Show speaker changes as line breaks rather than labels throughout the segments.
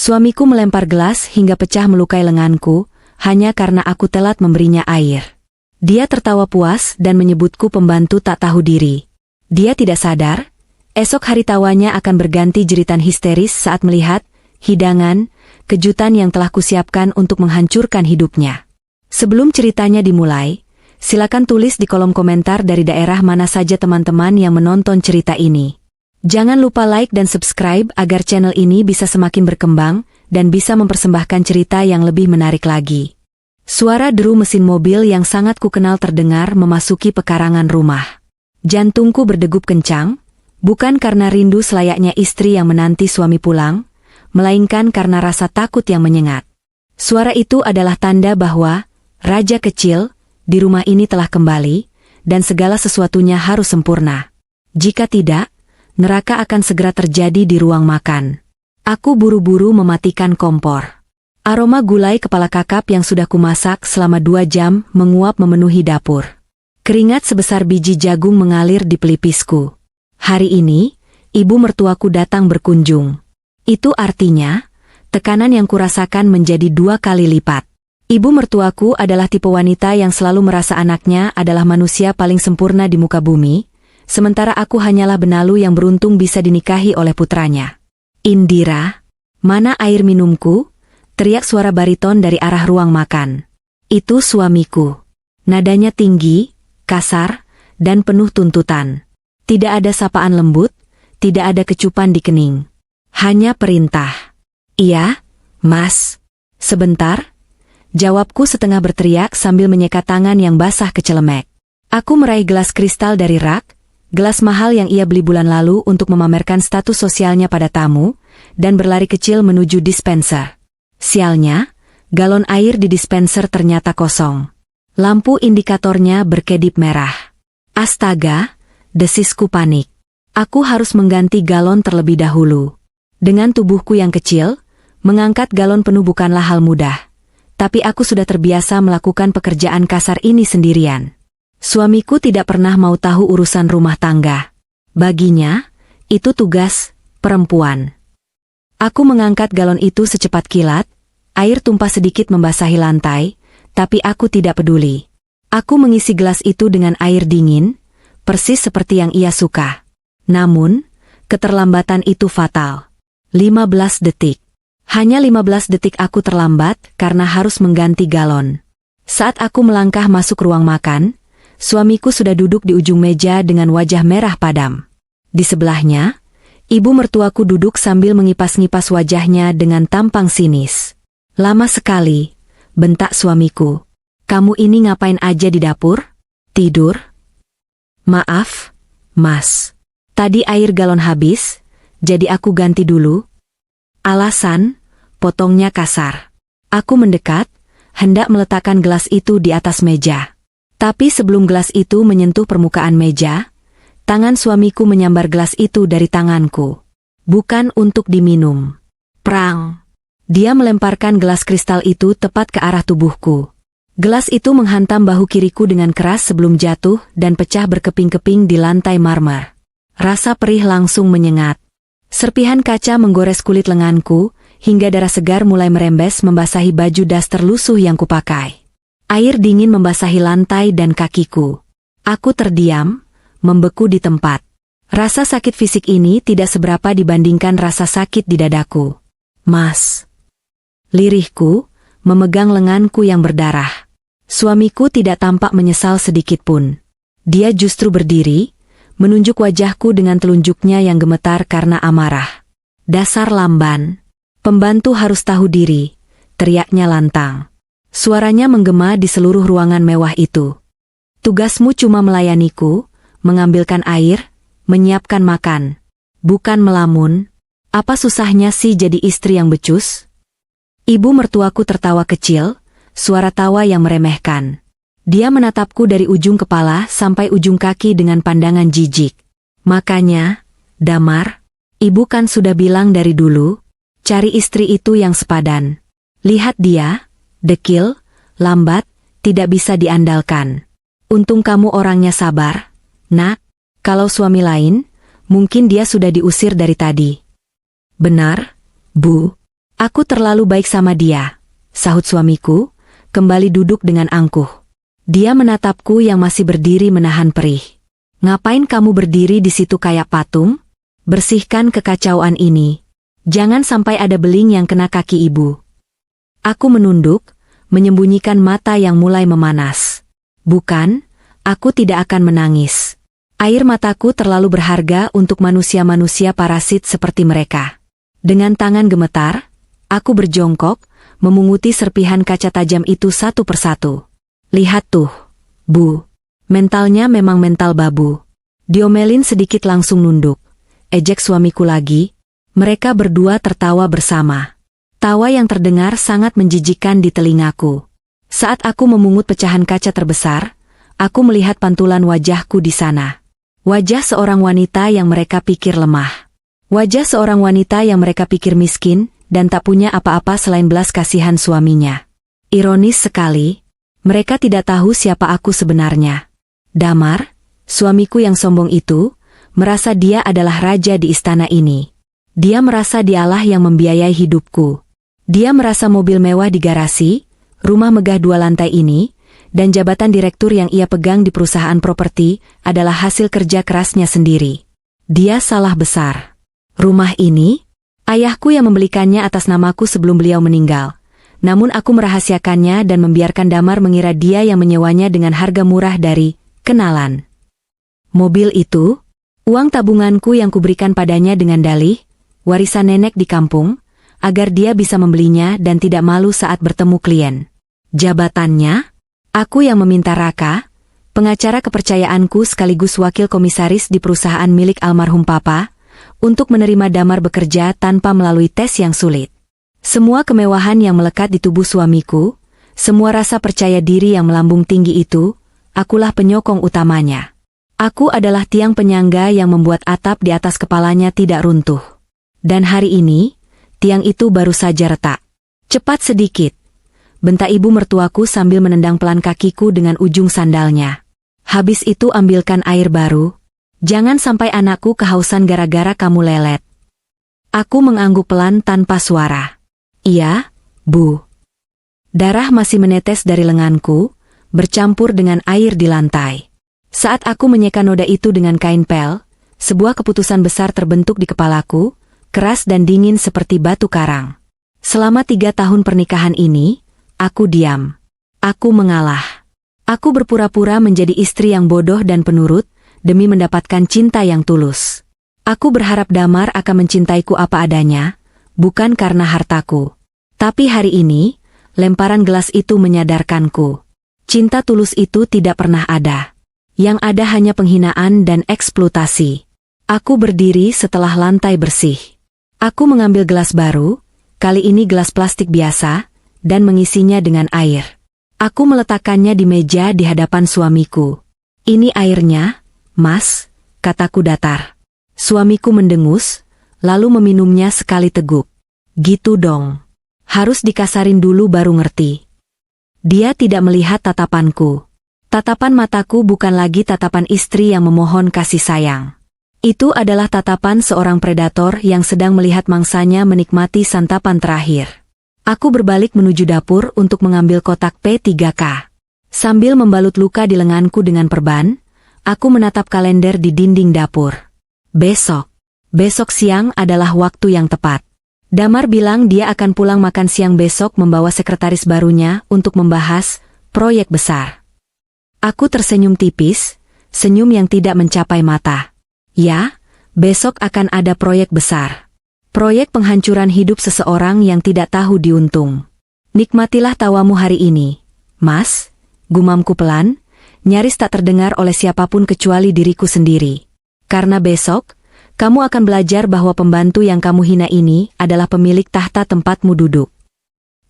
Suamiku melempar gelas hingga pecah melukai lenganku, hanya karena aku telat memberinya air. Dia tertawa puas dan menyebutku pembantu tak tahu diri. Dia tidak sadar, esok hari tawanya akan berganti jeritan histeris saat melihat hidangan, kejutan yang telah kusiapkan untuk menghancurkan hidupnya. Sebelum ceritanya dimulai, silakan tulis di kolom komentar dari daerah mana saja teman-teman yang menonton cerita ini. Jangan lupa like dan subscribe agar channel ini bisa semakin berkembang dan bisa mempersembahkan cerita yang lebih menarik lagi. Suara deru mesin mobil yang sangat kukenal terdengar memasuki pekarangan rumah. Jantungku berdegup kencang, bukan karena rindu selayaknya istri yang menanti suami pulang, melainkan karena rasa takut yang menyengat. Suara itu adalah tanda bahwa raja kecil di rumah ini telah kembali, dan segala sesuatunya harus sempurna. Jika tidak, neraka akan segera terjadi di ruang makan. Aku buru-buru mematikan kompor. Aroma gulai kepala kakap yang sudah kumasak selama 2 jam menguap memenuhi dapur. Keringat sebesar biji jagung mengalir di pelipisku. Hari ini, ibu mertuaku datang berkunjung. Itu artinya, tekanan yang kurasakan menjadi 2 kali lipat. Ibu mertuaku adalah tipe wanita yang selalu merasa anaknya adalah manusia paling sempurna di muka bumi, sementara aku hanyalah benalu yang beruntung bisa dinikahi oleh putranya. Indira, mana air minumku? Teriak suara bariton dari arah ruang makan. Itu suamiku. Nadanya tinggi, kasar, dan penuh tuntutan. Tidak ada sapaan lembut, tidak ada kecupan di kening. Hanya perintah. Iya, Mas. Sebentar. Jawabku setengah berteriak sambil menyekat tangan yang basah kecelemek. Aku meraih gelas kristal dari rak, gelas mahal yang ia beli bulan lalu untuk memamerkan status sosialnya pada tamu, dan berlari kecil menuju dispenser. Sialnya, galon air di dispenser ternyata kosong. Lampu indikatornya berkedip merah. Astaga, desisku panik. Aku harus mengganti galon terlebih dahulu. Dengan tubuhku yang kecil, mengangkat galon penuh bukanlah hal mudah. Tapi aku sudah terbiasa melakukan pekerjaan kasar ini sendirian. Suamiku tidak pernah mau tahu urusan rumah tangga. Baginya, itu tugas perempuan. Aku mengangkat galon itu secepat kilat, air tumpah sedikit membasahi lantai, tapi aku tidak peduli. Aku mengisi gelas itu dengan air dingin, persis seperti yang ia suka. Namun, keterlambatan itu fatal. 15 detik. Hanya 15 detik aku terlambat karena harus mengganti galon. Saat aku melangkah masuk ruang makan, suamiku sudah duduk di ujung meja dengan wajah merah padam. Di sebelahnya, ibu mertuaku duduk sambil mengipas-ngipas wajahnya dengan tampang sinis. Lama sekali, bentak suamiku. Kamu ini ngapain aja di dapur? Tidur? Maaf, Mas. Tadi air galon habis, jadi aku ganti dulu. Alasan, potongnya kasar. Aku mendekat, hendak meletakkan gelas itu di atas meja. Tapi sebelum gelas itu menyentuh permukaan meja, tangan suamiku menyambar gelas itu dari tanganku. Bukan untuk diminum. Prang! Dia melemparkan gelas kristal itu tepat ke arah tubuhku. Gelas itu menghantam bahu kiriku dengan keras sebelum jatuh dan pecah berkeping-keping di lantai marmer. Rasa perih langsung menyengat. Serpihan kaca menggores kulit lenganku, hingga darah segar mulai merembes membasahi baju daster lusuh yang kupakai. Air dingin membasahi lantai dan kakiku. Aku terdiam, membeku di tempat. Rasa sakit fisik ini tidak seberapa dibandingkan rasa sakit di dadaku. Mas. Lirihku, memegang lenganku yang berdarah. Suamiku tidak tampak menyesal sedikitpun. Dia justru berdiri, menunjuk wajahku dengan telunjuknya yang gemetar karena amarah. Dasar lamban. Pembantu harus tahu diri, teriaknya lantang. Suaranya menggema di seluruh ruangan mewah itu. Tugasmu cuma melayaniku, mengambilkan air, menyiapkan makan. Bukan melamun. Apa susahnya sih jadi istri yang becus? Ibu mertuaku tertawa kecil, suara tawa yang meremehkan. Dia menatapku dari ujung kepala sampai ujung kaki dengan pandangan jijik. Makanya, Damar, ibu kan sudah bilang dari dulu, cari istri itu yang sepadan. Lihat dia, dekil, lambat, tidak bisa diandalkan. Untung kamu orangnya sabar, nak. Kalau suami lain, mungkin dia sudah diusir dari tadi. Benar, Bu. Aku terlalu baik sama dia, sahut suamiku, kembali duduk dengan angkuh. Dia menatapku yang masih berdiri menahan perih. Ngapain kamu berdiri di situ kayak patung? Bersihkan kekacauan ini. Jangan sampai ada beling yang kena kaki ibu. Aku menunduk, menyembunyikan mata yang mulai memanas. Bukan, aku tidak akan menangis. Air mataku terlalu berharga untuk manusia-manusia parasit seperti mereka. Dengan tangan gemetar, aku berjongkok, memunguti serpihan kaca tajam itu satu persatu. Lihat tuh, Bu. Mentalnya memang mental babu. Diomelin sedikit langsung nunduk. Ejek suamiku lagi. Mereka berdua tertawa bersama. Tawa yang terdengar sangat menjijikkan di telingaku. Saat aku memungut pecahan kaca terbesar, aku melihat pantulan wajahku di sana. Wajah seorang wanita yang mereka pikir lemah. Wajah seorang wanita yang mereka pikir miskin, dan tak punya apa-apa selain belas kasihan suaminya. Ironis sekali, mereka tidak tahu siapa aku sebenarnya. Damar, suamiku yang sombong itu, merasa dia adalah raja di istana ini. Dia merasa dialah yang membiayai hidupku. Dia merasa mobil mewah di garasi, rumah megah 2 lantai ini, dan jabatan direktur yang ia pegang di perusahaan properti adalah hasil kerja kerasnya sendiri. Dia salah besar. Rumah ini, ayahku yang membelikannya atas namaku sebelum beliau meninggal. Namun aku merahasiakannya dan membiarkan Damar mengira dia yang menyewanya dengan harga murah dari kenalan. Mobil itu, uang tabunganku yang kuberikan padanya dengan dalih, warisan nenek di kampung, agar dia bisa membelinya dan tidak malu saat bertemu klien. Jabatannya, aku yang meminta Raka, pengacara kepercayaanku sekaligus wakil komisaris di perusahaan milik almarhum Papa, untuk menerima Damar bekerja tanpa melalui tes yang sulit. Semua kemewahan yang melekat di tubuh suamiku, semua rasa percaya diri yang melambung tinggi itu, akulah penyokong utamanya. Aku adalah tiang penyangga yang membuat atap di atas kepalanya tidak runtuh. Dan hari ini, tiang itu baru saja retak. Cepat sedikit, bentak ibu mertuaku sambil menendang pelan kakiku dengan ujung sandalnya. Habis itu ambilkan air baru. Jangan sampai anakku kehausan gara-gara kamu lelet. Aku mengangguk pelan tanpa suara. Iya, Bu. Darah masih menetes dari lenganku, bercampur dengan air di lantai. Saat aku menyeka noda itu dengan kain pel, sebuah keputusan besar terbentuk di kepalaku, keras dan dingin seperti batu karang. Selama 3 tahun pernikahan ini, aku diam. Aku mengalah. Aku berpura-pura menjadi istri yang bodoh dan penurut, demi mendapatkan cinta yang tulus. Aku berharap Damar akan mencintaiku apa adanya, bukan karena hartaku. Tapi hari ini, lemparan gelas itu menyadarkanku. Cinta tulus itu tidak pernah ada. Yang ada hanya penghinaan dan eksploitasi. Aku berdiri setelah lantai bersih. Aku mengambil gelas baru, kali ini gelas plastik biasa, dan mengisinya dengan air. Aku meletakkannya di meja di hadapan suamiku. Ini airnya, Mas, kataku datar. Suamiku mendengus, lalu meminumnya sekali teguk. Gitu dong. Harus dikasarin dulu baru ngerti. Dia tidak melihat tatapanku. Tatapan mataku bukan lagi tatapan istri yang memohon kasih sayang. Itu adalah tatapan seorang predator yang sedang melihat mangsanya menikmati santapan terakhir. Aku berbalik menuju dapur untuk mengambil kotak P3K. Sambil membalut luka di lenganku dengan perban, aku menatap kalender di dinding dapur. Besok siang adalah waktu yang tepat. Damar bilang dia akan pulang makan siang besok membawa sekretaris barunya untuk membahas proyek besar. Aku tersenyum tipis, senyum yang tidak mencapai mata. Ya, besok akan ada proyek besar. Proyek penghancuran hidup seseorang yang tidak tahu diuntung. Nikmatilah tawamu hari ini, Mas, gumamku pelan, nyaris tak terdengar oleh siapapun kecuali diriku sendiri. Karena besok, kamu akan belajar bahwa pembantu yang kamu hina ini adalah pemilik tahta tempatmu duduk.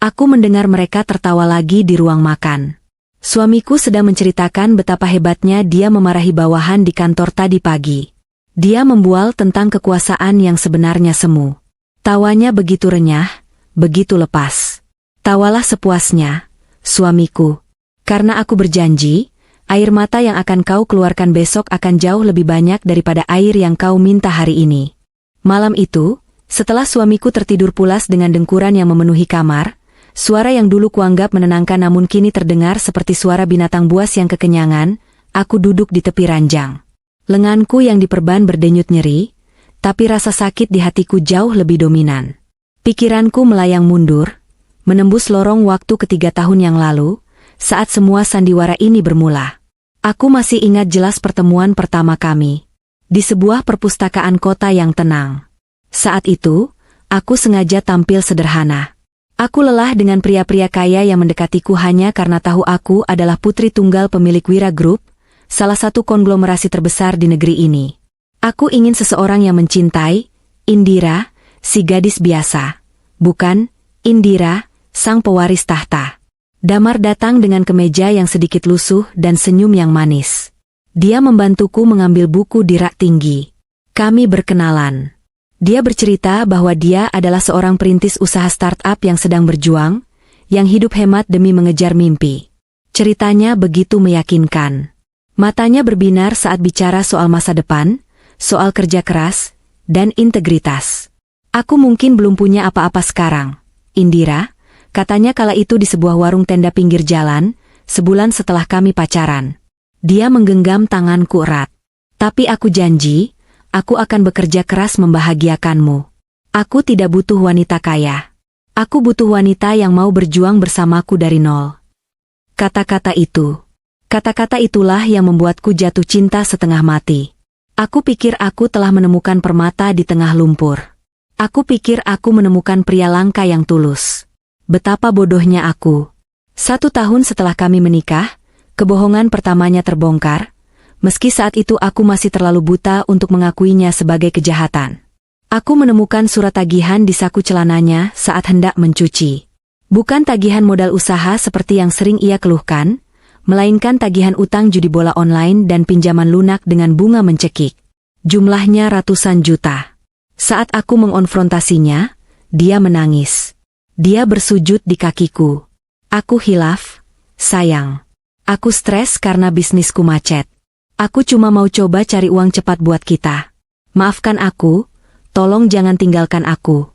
Aku mendengar mereka tertawa lagi di ruang makan. Suamiku sedang menceritakan betapa hebatnya dia memarahi bawahan di kantor tadi pagi. Dia membual tentang kekuasaan yang sebenarnya semu. Tawanya begitu renyah, begitu lepas. Tawalah sepuasnya, suamiku. Karena aku berjanji, air mata yang akan kau keluarkan besok akan jauh lebih banyak daripada air yang kau minta hari ini. Malam itu, Setelah suamiku tertidur pulas dengan dengkuran yang memenuhi kamar, suara yang dulu kuanggap menenangkan namun kini terdengar seperti suara binatang buas yang kekenyangan. Aku duduk di tepi ranjang. Lenganku yang diperban berdenyut nyeri, tapi rasa sakit di hatiku jauh lebih dominan. Pikiranku melayang mundur, menembus lorong waktu ke 3 tahun yang lalu, saat semua sandiwara ini bermula. Aku masih ingat jelas pertemuan pertama kami, di sebuah perpustakaan kota yang tenang. Saat itu, aku sengaja tampil sederhana. Aku lelah dengan pria-pria kaya yang mendekatiku hanya karena tahu aku adalah putri tunggal pemilik Wira Group, salah satu konglomerasi terbesar di negeri ini. Aku ingin seseorang yang mencintai, Indira, si gadis biasa. Bukan, Indira, sang pewaris tahta. Damar datang dengan kemeja yang sedikit lusuh dan senyum yang manis. Dia membantuku mengambil buku di rak tinggi. Kami berkenalan. Dia bercerita bahwa dia adalah seorang perintis usaha startup yang sedang berjuang, yang hidup hemat demi mengejar mimpi. Ceritanya begitu meyakinkan. Matanya berbinar saat bicara soal masa depan, soal kerja keras, dan integritas. Aku mungkin belum punya apa-apa sekarang, Indira, katanya kala itu di sebuah warung tenda pinggir jalan, sebulan setelah kami pacaran. Dia menggenggam tanganku erat. Tapi aku janji, aku akan bekerja keras membahagiakanmu. Aku tidak butuh wanita kaya. Aku butuh wanita yang mau berjuang bersamaku dari nol. Kata-kata itulah yang membuatku jatuh cinta setengah mati. Aku pikir aku telah menemukan permata di tengah lumpur. Aku pikir aku menemukan pria langka yang tulus. Betapa bodohnya aku. 1 tahun setelah kami menikah, kebohongan pertamanya terbongkar, meski saat itu aku masih terlalu buta untuk mengakuinya sebagai kejahatan. Aku menemukan surat tagihan di saku celananya saat hendak mencuci. Bukan tagihan modal usaha seperti yang sering ia keluhkan, melainkan tagihan utang judi bola online dan pinjaman lunak dengan bunga mencekik. Jumlahnya ratusan juta. Saat aku mengonfrontasinya, dia menangis. Dia bersujud di kakiku. Aku hilaf, sayang. Aku stres karena bisnisku macet. Aku cuma mau coba cari uang cepat buat kita. Maafkan aku, tolong jangan tinggalkan aku.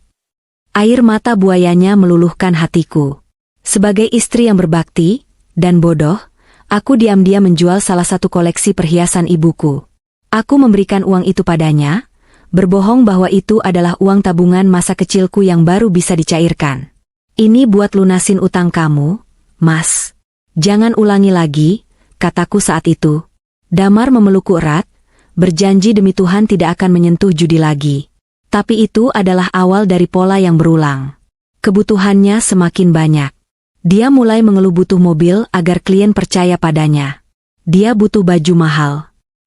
Air mata buayanya meluluhkan hatiku. Sebagai istri yang berbakti dan bodoh, aku diam-diam menjual salah satu koleksi perhiasan ibuku. Aku memberikan uang itu padanya, berbohong bahwa itu adalah uang tabungan masa kecilku yang baru bisa dicairkan. Ini buat lunasin utang kamu, Mas. Jangan ulangi lagi, kataku saat itu. Damar memelukku erat, berjanji demi Tuhan tidak akan menyentuh judi lagi. Tapi itu adalah awal dari pola yang berulang. Kebutuhannya semakin banyak. Dia mulai mengeluh butuh mobil agar klien percaya padanya. Dia butuh baju mahal.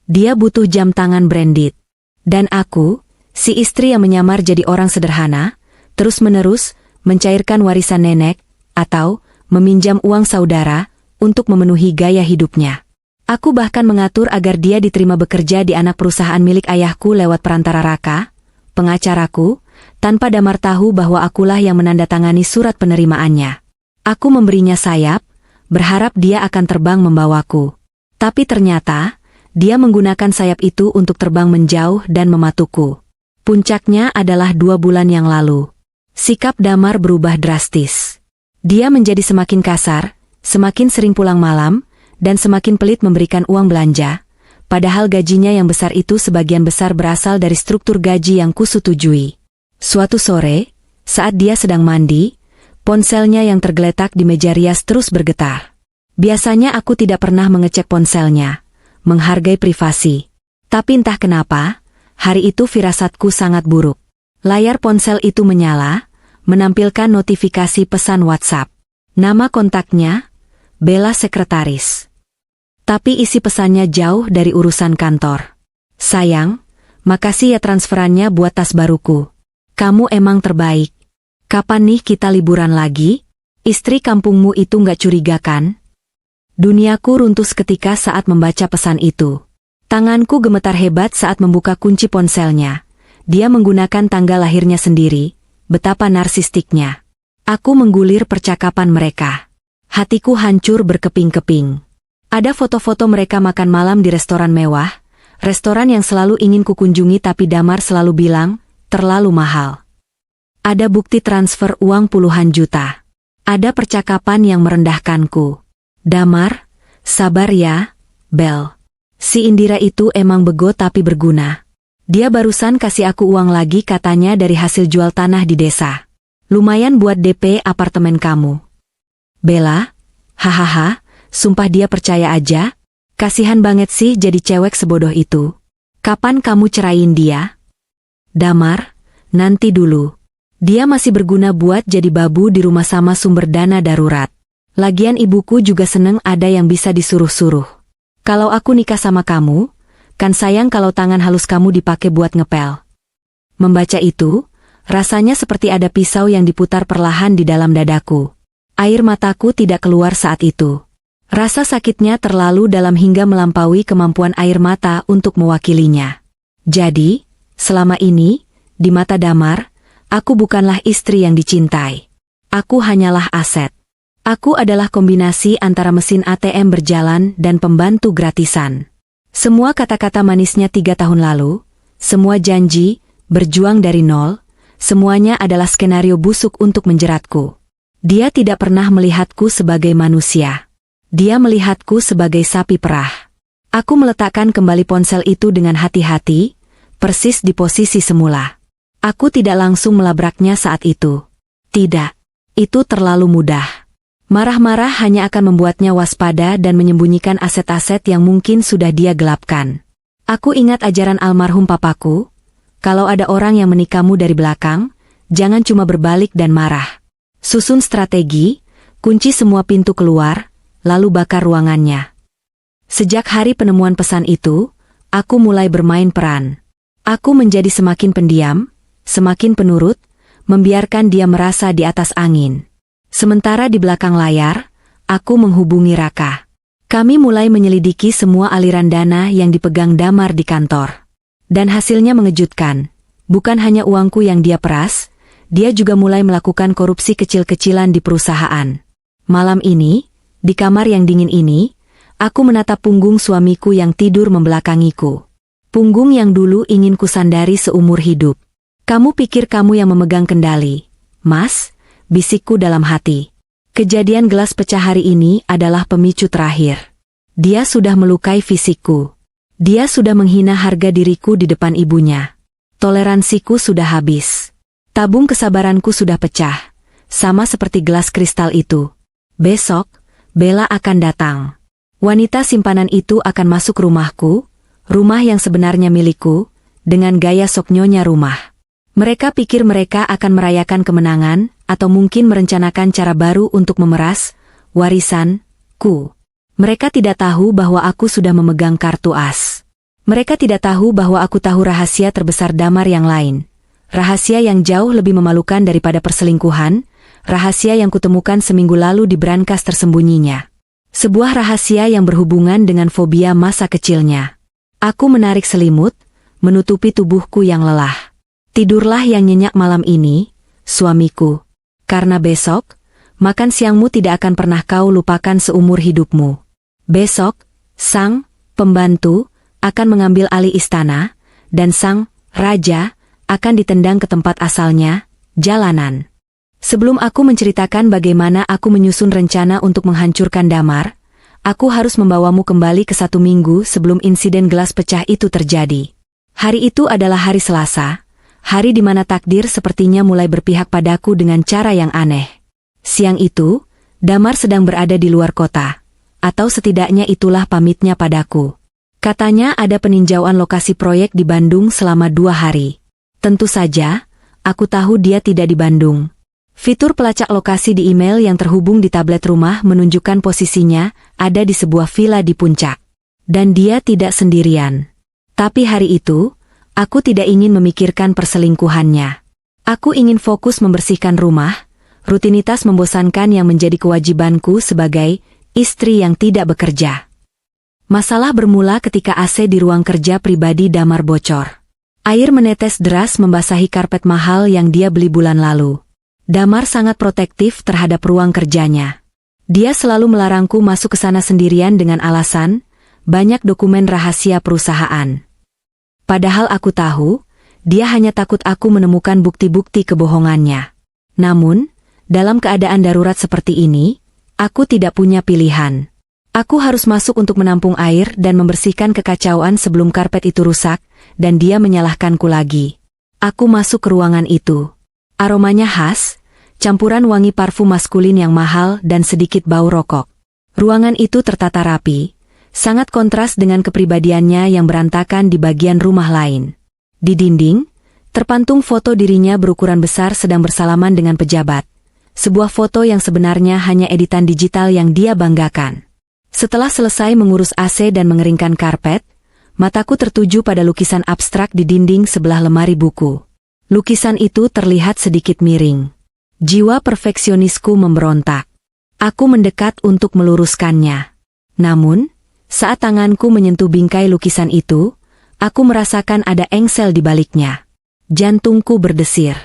Dia butuh jam tangan branded. Dan aku, si istri yang menyamar jadi orang sederhana, terus-menerus mencairkan warisan nenek, atau meminjam uang saudara, untuk memenuhi gaya hidupnya. Aku bahkan mengatur agar dia diterima bekerja di anak perusahaan milik ayahku lewat perantara Raka, pengacaraku, tanpa Damar tahu bahwa akulah yang menandatangani surat penerimaannya. Aku memberinya sayap, berharap dia akan terbang membawaku. Tapi ternyata, dia menggunakan sayap itu untuk terbang menjauh dan mematuku. Puncaknya adalah 2 bulan yang lalu. Sikap Damar berubah drastis. Dia menjadi semakin kasar, semakin sering pulang malam, dan semakin pelit memberikan uang belanja, padahal gajinya yang besar itu sebagian besar berasal dari struktur gaji yang kusetujui. Suatu sore, saat dia sedang mandi, ponselnya yang tergeletak di meja rias terus bergetar. Biasanya aku tidak pernah mengecek ponselnya, menghargai privasi. Tapi entah kenapa, hari itu firasatku sangat buruk. Layar ponsel itu menyala, menampilkan notifikasi pesan WhatsApp. Nama kontaknya, Bella Sekretaris. Tapi isi pesannya jauh dari urusan kantor. Sayang, makasih ya transferannya buat tas baruku. Kamu emang terbaik. Kapan nih kita liburan lagi? Istri kampungmu itu nggak curiga kan? Duniaku runtuh seketika saat membaca pesan itu. Tanganku gemetar hebat saat membuka kunci ponselnya. Dia menggunakan tanggal lahirnya sendiri, betapa narsistiknya. Aku menggulir percakapan mereka. Hatiku hancur berkeping-keping. Ada foto-foto mereka makan malam di restoran mewah, restoran yang selalu ingin kukunjungi tapi Damar selalu bilang, terlalu mahal. Ada bukti transfer uang puluhan juta. Ada percakapan yang merendahkanku. Damar, sabar ya, Bel. Si Indira itu emang bego tapi berguna. Dia barusan kasih aku uang lagi katanya dari hasil jual tanah di desa. Lumayan buat DP apartemen kamu. Bella, hahaha, sumpah dia percaya aja. Kasihan banget sih jadi cewek sebodoh itu. Kapan kamu cerain dia? Damar, nanti dulu. Dia masih berguna buat jadi babu di rumah sama sumber dana darurat. Lagian ibuku juga seneng ada yang bisa disuruh-suruh. Kalau aku nikah sama kamu, kan sayang kalau tangan halus kamu dipakai buat ngepel. Membaca itu, rasanya seperti ada pisau yang diputar perlahan di dalam dadaku. Air mataku tidak keluar saat itu. Rasa sakitnya terlalu dalam hingga melampaui kemampuan air mata untuk mewakilinya. Jadi, selama ini, di mata Damar, aku bukanlah istri yang dicintai. Aku hanyalah aset. Aku adalah kombinasi antara mesin ATM berjalan dan pembantu gratisan. Semua kata-kata manisnya 3 tahun lalu, semua janji, berjuang dari nol, semuanya adalah skenario busuk untuk menjeratku. Dia tidak pernah melihatku sebagai manusia. Dia melihatku sebagai sapi perah. Aku meletakkan kembali ponsel itu dengan hati-hati, persis di posisi semula. Aku tidak langsung melabraknya saat itu. Tidak. Itu terlalu mudah. Marah-marah hanya akan membuatnya waspada dan menyembunyikan aset-aset yang mungkin sudah dia gelapkan. Aku ingat ajaran almarhum papaku, kalau ada orang yang menikahmu dari belakang, jangan cuma berbalik dan marah. Susun strategi, kunci semua pintu keluar, lalu bakar ruangannya. Sejak hari penemuan pesan itu, aku mulai bermain peran. Aku menjadi semakin pendiam, semakin penurut, membiarkan dia merasa di atas angin. Sementara di belakang layar, aku menghubungi Raka. Kami mulai menyelidiki semua aliran dana yang dipegang Damar di kantor. Dan hasilnya mengejutkan. Bukan hanya uangku yang dia peras, dia juga mulai melakukan korupsi kecil-kecilan di perusahaan. Malam ini, di kamar yang dingin ini, aku menatap punggung suamiku yang tidur membelakangiku. Punggung yang dulu ingin kusandari seumur hidup. Kamu pikir kamu yang memegang kendali, Mas? Bisikku dalam hati. Kejadian gelas pecah hari ini adalah pemicu terakhir. Dia sudah melukai fisikku. Dia sudah menghina harga diriku di depan ibunya. Toleransiku sudah habis. Tabung kesabaranku sudah pecah. Sama seperti gelas kristal itu. Besok, Bella akan datang. Wanita simpanan itu akan masuk rumahku, rumah yang sebenarnya milikku, dengan gaya sok nyonya rumah. Mereka pikir mereka akan merayakan kemenangan, atau mungkin merencanakan cara baru untuk memeras warisanku. Mereka tidak tahu bahwa aku sudah memegang kartu as. Mereka tidak tahu bahwa aku tahu rahasia terbesar Damar yang lain. Rahasia yang jauh lebih memalukan daripada perselingkuhan, rahasia yang kutemukan seminggu lalu di brankas tersembunyinya. Sebuah rahasia yang berhubungan dengan fobia masa kecilnya. Aku menarik selimut, menutupi tubuhku yang lelah. Tidurlah yang nyenyak malam ini, suamiku. Karena besok, makan siangmu tidak akan pernah kau lupakan seumur hidupmu. Besok, sang pembantu akan mengambil alih istana, dan sang raja akan ditendang ke tempat asalnya, jalanan. Sebelum aku menceritakan bagaimana aku menyusun rencana untuk menghancurkan Damar, aku harus membawamu kembali ke 1 minggu sebelum insiden gelas pecah itu terjadi. Hari itu adalah hari Selasa. Hari di mana takdir sepertinya mulai berpihak padaku dengan cara yang aneh. Siang itu, Damar sedang berada di luar kota. Atau setidaknya itulah pamitnya padaku. Katanya ada peninjauan lokasi proyek di Bandung selama 2 hari. Tentu saja, aku tahu dia tidak di Bandung. Fitur pelacak lokasi di email yang terhubung di tablet rumah menunjukkan posisinya ada di sebuah villa di puncak. Dan dia tidak sendirian. Tapi hari itu, aku tidak ingin memikirkan perselingkuhannya. Aku ingin fokus membersihkan rumah, rutinitas membosankan yang menjadi kewajibanku sebagai istri yang tidak bekerja. Masalah bermula ketika AC di ruang kerja pribadi Damar bocor. Air menetes deras membasahi karpet mahal yang dia beli bulan lalu. Damar sangat protektif terhadap ruang kerjanya. Dia selalu melarangku masuk ke sana sendirian dengan alasan, banyak dokumen rahasia perusahaan. Padahal aku tahu, Dia hanya takut aku menemukan bukti-bukti kebohongannya. Namun, dalam keadaan darurat seperti ini, aku tidak punya pilihan. Aku harus masuk untuk menampung air dan membersihkan kekacauan sebelum karpet itu rusak, dan dia menyalahkanku lagi. Aku masuk ke ruangan itu. Aromanya khas, campuran wangi parfum maskulin yang mahal dan sedikit bau rokok. Ruangan itu tertata rapi, sangat kontras dengan kepribadiannya yang berantakan di bagian rumah lain. Di dinding, terpantung foto dirinya berukuran besar sedang bersalaman dengan pejabat. Sebuah foto yang sebenarnya hanya editan digital yang dia banggakan. Setelah selesai mengurus AC dan mengeringkan karpet, mataku tertuju pada lukisan abstrak di dinding sebelah lemari buku. Lukisan itu terlihat sedikit miring. Jiwa perfeksionisku memberontak. Aku mendekat untuk meluruskannya. Namun, saat tanganku menyentuh bingkai lukisan itu, aku merasakan ada engsel di baliknya. Jantungku berdesir.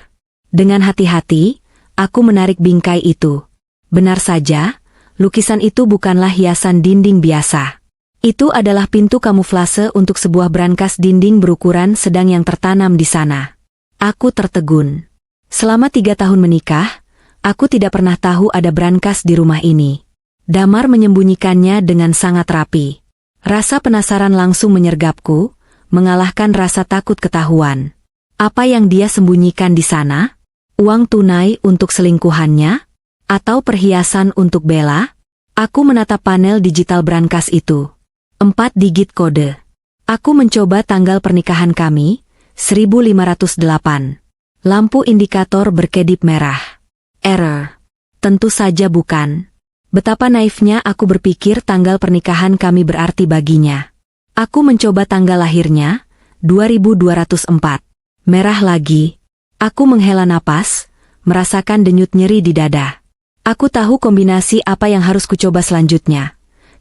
Dengan hati-hati, aku menarik bingkai itu. Benar saja, lukisan itu bukanlah hiasan dinding biasa. Itu adalah pintu kamuflase untuk sebuah brankas dinding berukuran sedang yang tertanam di sana. Aku tertegun. Selama 3 tahun menikah, aku tidak pernah tahu ada brankas di rumah ini. Damar menyembunyikannya dengan sangat rapi. Rasa penasaran langsung menyergapku, mengalahkan rasa takut ketahuan. Apa yang dia sembunyikan di sana? Uang tunai untuk selingkuhannya? Atau perhiasan untuk Bella? Aku menatap panel digital brankas itu. 4 digit kode. Aku mencoba tanggal pernikahan kami, 1508. Lampu indikator berkedip merah. Error. Tentu saja bukan. Betapa naifnya aku berpikir tanggal pernikahan kami berarti baginya. Aku mencoba tanggal lahirnya, 2204. Merah lagi. Aku menghela napas, merasakan denyut nyeri di dada. Aku tahu kombinasi apa yang harus kucoba selanjutnya.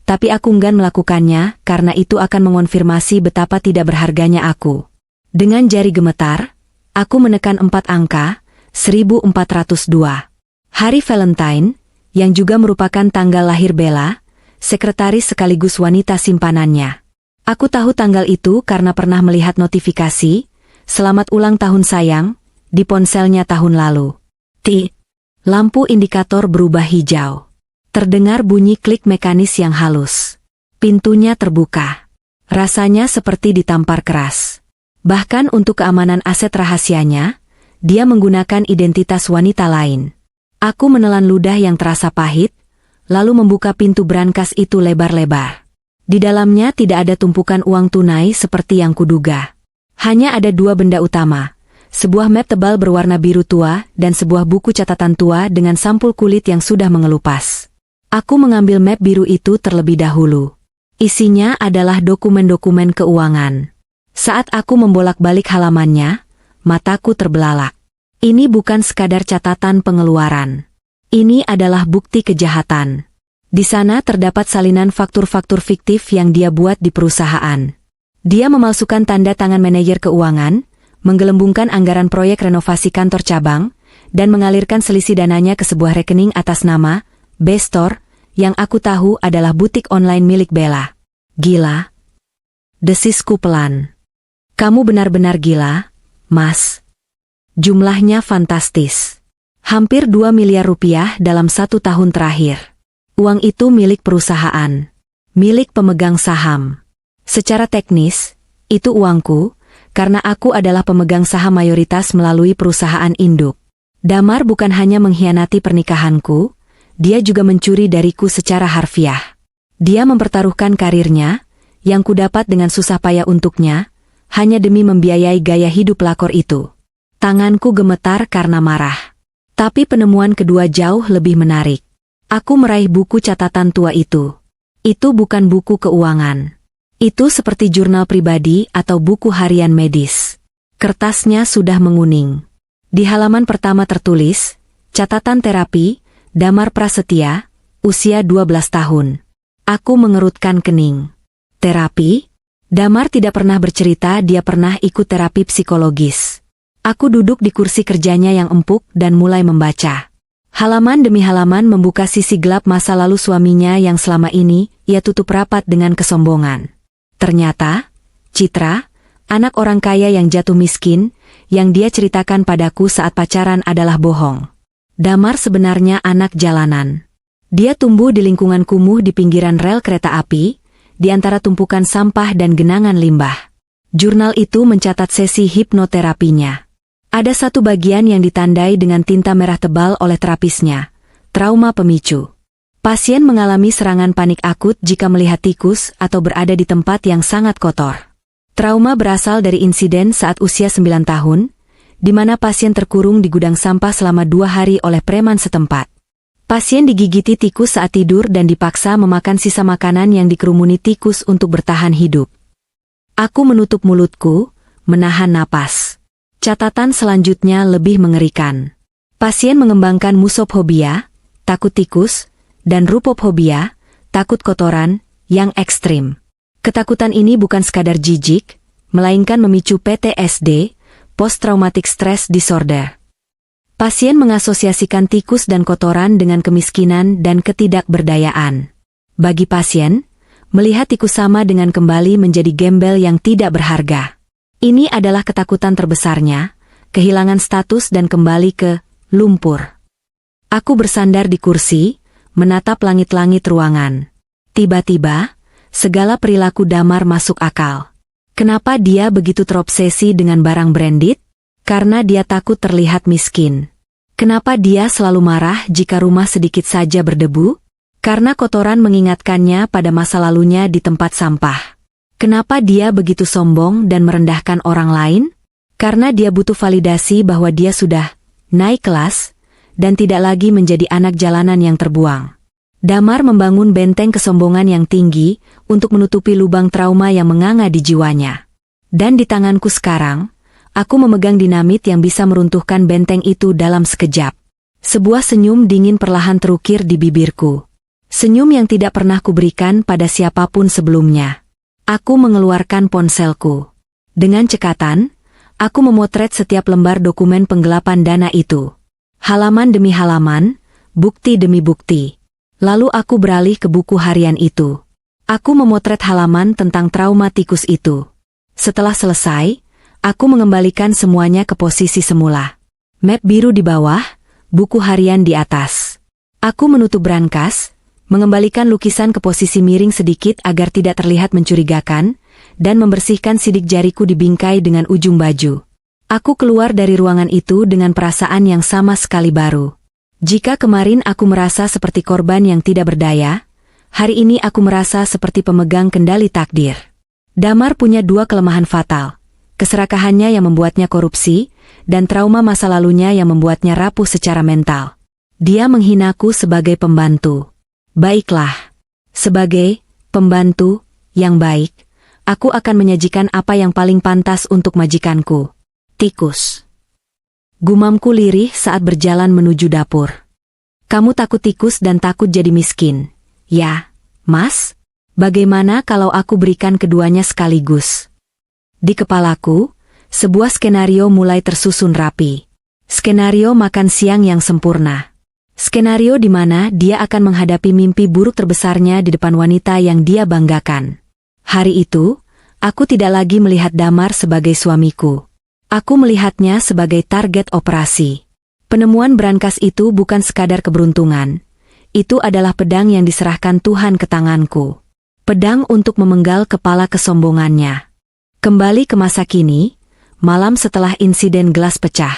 Tapi aku enggan melakukannya karena itu akan mengonfirmasi betapa tidak berharganya aku. Dengan jari gemetar, aku menekan 4 angka, 1402. Hari Valentine, yang juga merupakan tanggal lahir Bella, sekretaris sekaligus wanita simpanannya. Aku tahu tanggal itu karena pernah melihat notifikasi, "Selamat ulang tahun sayang," di ponselnya tahun lalu. Lampu indikator berubah hijau. Terdengar bunyi klik mekanis yang halus. Pintunya terbuka. Rasanya seperti ditampar keras. Bahkan untuk keamanan aset rahasianya, dia menggunakan identitas wanita lain. Aku menelan ludah yang terasa pahit, lalu membuka pintu brankas itu lebar-lebar. Di dalamnya tidak ada tumpukan uang tunai seperti yang kuduga. Hanya ada 2 benda utama, sebuah map tebal berwarna biru tua dan sebuah buku catatan tua dengan sampul kulit yang sudah mengelupas. Aku mengambil map biru itu terlebih dahulu. Isinya adalah dokumen-dokumen keuangan. Saat aku membolak-balik halamannya, mataku terbelalak. Ini bukan sekadar catatan pengeluaran. Ini adalah bukti kejahatan. Di sana terdapat salinan faktur-faktur fiktif yang dia buat di perusahaan. Dia memalsukan tanda tangan manajer keuangan, menggelembungkan anggaran proyek renovasi kantor cabang, dan mengalirkan selisih dananya ke sebuah rekening atas nama B-Store, yang aku tahu adalah butik online milik Bella. Gila. Desisku pelan. Kamu benar-benar gila, Mas. Jumlahnya fantastis. Hampir 2 miliar rupiah dalam 1 tahun terakhir. Uang itu milik perusahaan. Milik pemegang saham. Secara teknis, itu uangku, karena aku adalah pemegang saham mayoritas melalui perusahaan induk. Damar bukan hanya mengkhianati pernikahanku, dia juga mencuri dariku secara harfiah. Dia mempertaruhkan karirnya, yang kudapat dengan susah payah untuknya, hanya demi membiayai gaya hidup lakor itu. Tanganku gemetar karena marah. Tapi penemuan kedua jauh lebih menarik. Aku meraih buku catatan tua itu. Itu bukan buku keuangan. Itu seperti jurnal pribadi atau buku harian medis. Kertasnya sudah menguning. Di halaman pertama tertulis, catatan terapi, Damar Prasetya, usia 12 tahun. Aku mengerutkan kening. Terapi? Damar tidak pernah bercerita dia pernah ikut terapi psikologis. Aku duduk di kursi kerjanya yang empuk dan mulai membaca. Halaman demi halaman membuka sisi gelap masa lalu suaminya yang selama ini ia tutup rapat dengan kesombongan. Ternyata, Citra, anak orang kaya yang jatuh miskin, yang dia ceritakan padaku saat pacaran adalah bohong. Damar sebenarnya anak jalanan. Dia tumbuh di lingkungan kumuh di pinggiran rel kereta api, di antara tumpukan sampah dan genangan limbah. Jurnal itu mencatat sesi hipnoterapinya. Ada satu bagian yang ditandai dengan tinta merah tebal oleh terapisnya, trauma pemicu. Pasien mengalami serangan panik akut jika melihat tikus atau berada di tempat yang sangat kotor. Trauma berasal dari insiden saat usia 9 tahun, di mana pasien terkurung di gudang sampah selama 2 hari oleh preman setempat. Pasien digigiti tikus saat tidur dan dipaksa memakan sisa makanan yang dikerumuni tikus untuk bertahan hidup. Aku menutup mulutku, menahan napas. Catatan selanjutnya lebih mengerikan. Pasien mengembangkan musophobia, takut tikus, dan rupophobia, takut kotoran, yang ekstrim. Ketakutan ini bukan sekadar jijik, melainkan memicu PTSD, Post-Traumatic Stress Disorder. Pasien mengasosiasikan tikus dan kotoran dengan kemiskinan dan ketidakberdayaan. Bagi pasien, melihat tikus sama dengan kembali menjadi gembel yang tidak berharga. Ini adalah ketakutan terbesarnya, kehilangan status dan kembali ke lumpur. Aku bersandar di kursi, menatap langit-langit ruangan. Tiba-tiba, segala perilaku Damar masuk akal. Kenapa dia begitu terobsesi dengan barang branded? Karena dia takut terlihat miskin. Kenapa dia selalu marah jika rumah sedikit saja berdebu? Karena kotoran mengingatkannya pada masa lalunya di tempat sampah. Kenapa dia begitu sombong dan merendahkan orang lain? Karena dia butuh validasi bahwa dia sudah naik kelas dan tidak lagi menjadi anak jalanan yang terbuang. Damar membangun benteng kesombongan yang tinggi untuk menutupi lubang trauma yang menganga di jiwanya. Dan di tanganku sekarang, aku memegang dinamit yang bisa meruntuhkan benteng itu dalam sekejap. Sebuah senyum dingin perlahan terukir di bibirku. Senyum yang tidak pernah kuberikan pada siapapun sebelumnya. Aku mengeluarkan ponselku. Dengan cekatan, aku memotret setiap lembar dokumen penggelapan dana itu. Halaman demi halaman, bukti demi bukti. Lalu aku beralih ke buku harian itu. Aku memotret halaman tentang trauma tikus itu. Setelah selesai, aku mengembalikan semuanya ke posisi semula. Map biru di bawah, buku harian di atas. Aku menutup brankas, mengembalikan lukisan ke posisi miring sedikit agar tidak terlihat mencurigakan, dan membersihkan sidik jariku di bingkai dengan ujung baju. Aku keluar dari ruangan itu dengan perasaan yang sama sekali baru. Jika kemarin aku merasa seperti korban yang tidak berdaya, hari ini aku merasa seperti pemegang kendali takdir. Damar punya 2 kelemahan fatal. Keserakahannya yang membuatnya korupsi, dan trauma masa lalunya yang membuatnya rapuh secara mental. Dia menghinaku sebagai pembantu. Baiklah, sebagai pembantu yang baik, aku akan menyajikan apa yang paling pantas untuk majikanku. Tikus. Gumamku lirih saat berjalan menuju dapur. Kamu takut tikus dan takut jadi miskin. Ya, Mas? Bagaimana kalau aku berikan keduanya sekaligus? Di kepalaku, sebuah skenario mulai tersusun rapi. Skenario makan siang yang sempurna. Skenario di mana dia akan menghadapi mimpi buruk terbesarnya di depan wanita yang dia banggakan. Hari itu, aku tidak lagi melihat Damar sebagai suamiku. Aku melihatnya sebagai target operasi. Penemuan brankas itu bukan sekadar keberuntungan. Itu adalah pedang yang diserahkan Tuhan ke tanganku. Pedang untuk memenggal kepala kesombongannya. Kembali ke masa kini, malam setelah insiden gelas pecah.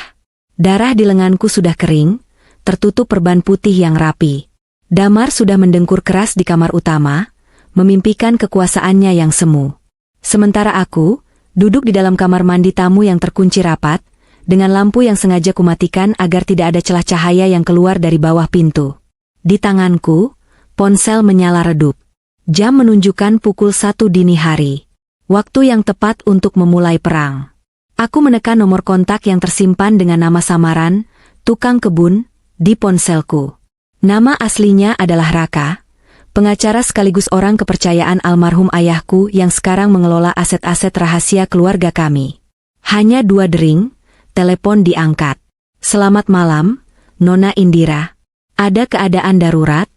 Darah di lenganku sudah kering, tertutup perban putih yang rapi. Damar sudah mendengkur keras di kamar utama, memimpikan kekuasaannya yang semu. Sementara aku, duduk di dalam kamar mandi tamu yang terkunci rapat, dengan lampu yang sengaja kumatikan agar tidak ada celah cahaya yang keluar dari bawah pintu. Di tanganku, ponsel menyala redup. Jam menunjukkan pukul 1 dini hari. Waktu yang tepat untuk memulai perang. Aku menekan nomor kontak yang tersimpan dengan nama samaran, tukang kebun, di ponselku. Nama aslinya adalah Raka, pengacara sekaligus orang kepercayaan almarhum ayahku yang sekarang mengelola aset-aset rahasia keluarga kami. Hanya 2 dering, telepon diangkat. Selamat malam, Nona Indira. Ada keadaan darurat?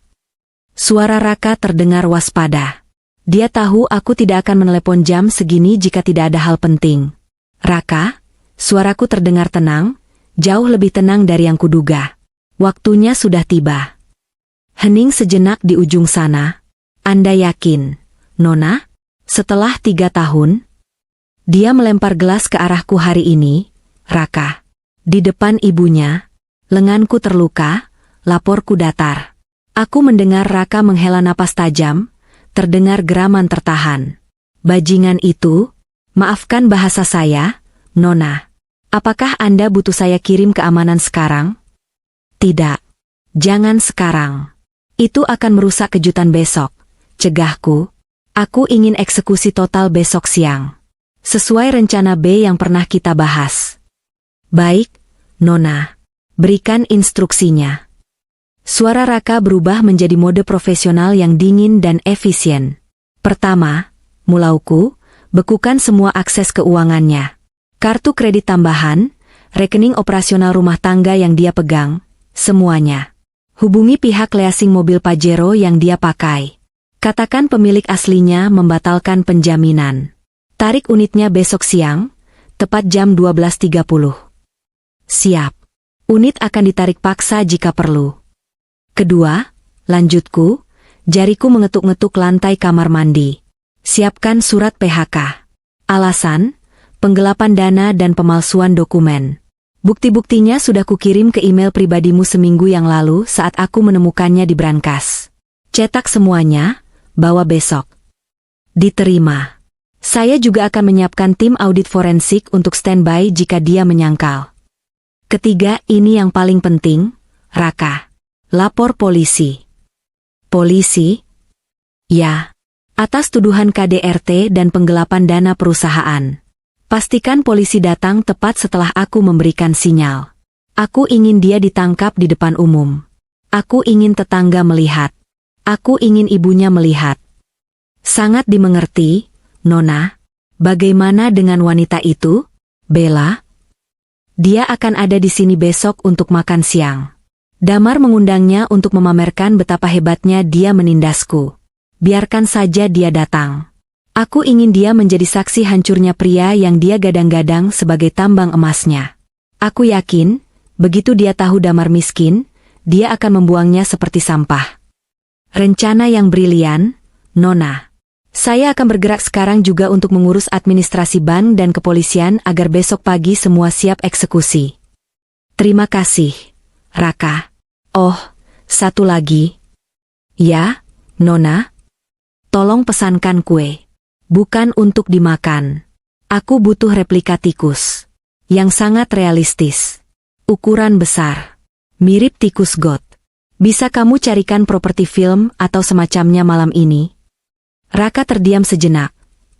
Suara Raka terdengar waspada. Dia tahu aku tidak akan menelepon jam segini jika tidak ada hal penting. Raka, Suaraku terdengar tenang, jauh lebih tenang dari yang kuduga. Waktunya sudah tiba. Hening sejenak di ujung sana. Anda yakin, Nona? Setelah 3 tahun? Dia melempar gelas ke arahku hari ini, Raka. Di depan ibunya, lenganku terluka, laporku datar. Aku mendengar Raka menghela napas tajam, terdengar geraman tertahan. Bajingan itu, maafkan bahasa saya, Nona. Apakah Anda butuh saya kirim keamanan sekarang? Tidak. Jangan sekarang. Itu akan merusak kejutan besok, cegahku. Aku ingin eksekusi total besok siang. Sesuai rencana B yang pernah kita bahas. Baik, Nona. Berikan instruksinya. Suara Raka berubah menjadi mode profesional yang dingin dan efisien. Pertama, mulauku, bekukan semua akses keuangannya. Kartu kredit tambahan, rekening operasional rumah tangga yang dia pegang, semuanya. Hubungi pihak leasing mobil Pajero yang dia pakai. Katakan pemilik aslinya membatalkan penjaminan. Tarik unitnya besok siang, tepat jam 12.30. Siap. Unit akan ditarik paksa jika perlu. Kedua, lanjutku, jariku mengetuk-ngetuk lantai kamar mandi. Siapkan surat PHK. Alasan, penggelapan dana dan pemalsuan dokumen. Bukti-buktinya sudah kukirim ke email pribadimu seminggu yang lalu saat aku menemukannya di brankas. Cetak semuanya, bawa besok. Diterima. Saya juga akan menyiapkan tim audit forensik untuk standby jika dia menyangkal. Ketiga, ini yang paling penting, Raka. Lapor polisi. Polisi? Ya. Atas tuduhan KDRT dan penggelapan dana perusahaan. Pastikan polisi datang tepat setelah aku memberikan sinyal. Aku ingin dia ditangkap di depan umum. Aku ingin tetangga melihat. Aku ingin ibunya melihat. Sangat dimengerti, Nona. Bagaimana dengan wanita itu, Bella? Dia akan ada di sini besok untuk makan siang. Damar mengundangnya untuk memamerkan betapa hebatnya dia menindasku. Biarkan saja dia datang. Aku ingin dia menjadi saksi hancurnya pria yang dia gadang-gadang sebagai tambang emasnya. Aku yakin, begitu dia tahu Damar miskin, dia akan membuangnya seperti sampah. Rencana yang brilian, Nona. Saya akan bergerak sekarang juga untuk mengurus administrasi bank dan kepolisian agar besok pagi semua siap eksekusi. Terima kasih, Raka. Oh, satu lagi. Ya, Nona. Tolong pesankan kue. Bukan untuk dimakan. Aku butuh replika tikus. Yang sangat realistis. Ukuran besar. Mirip tikus got. Bisa kamu carikan properti film atau semacamnya malam ini? Raka terdiam sejenak.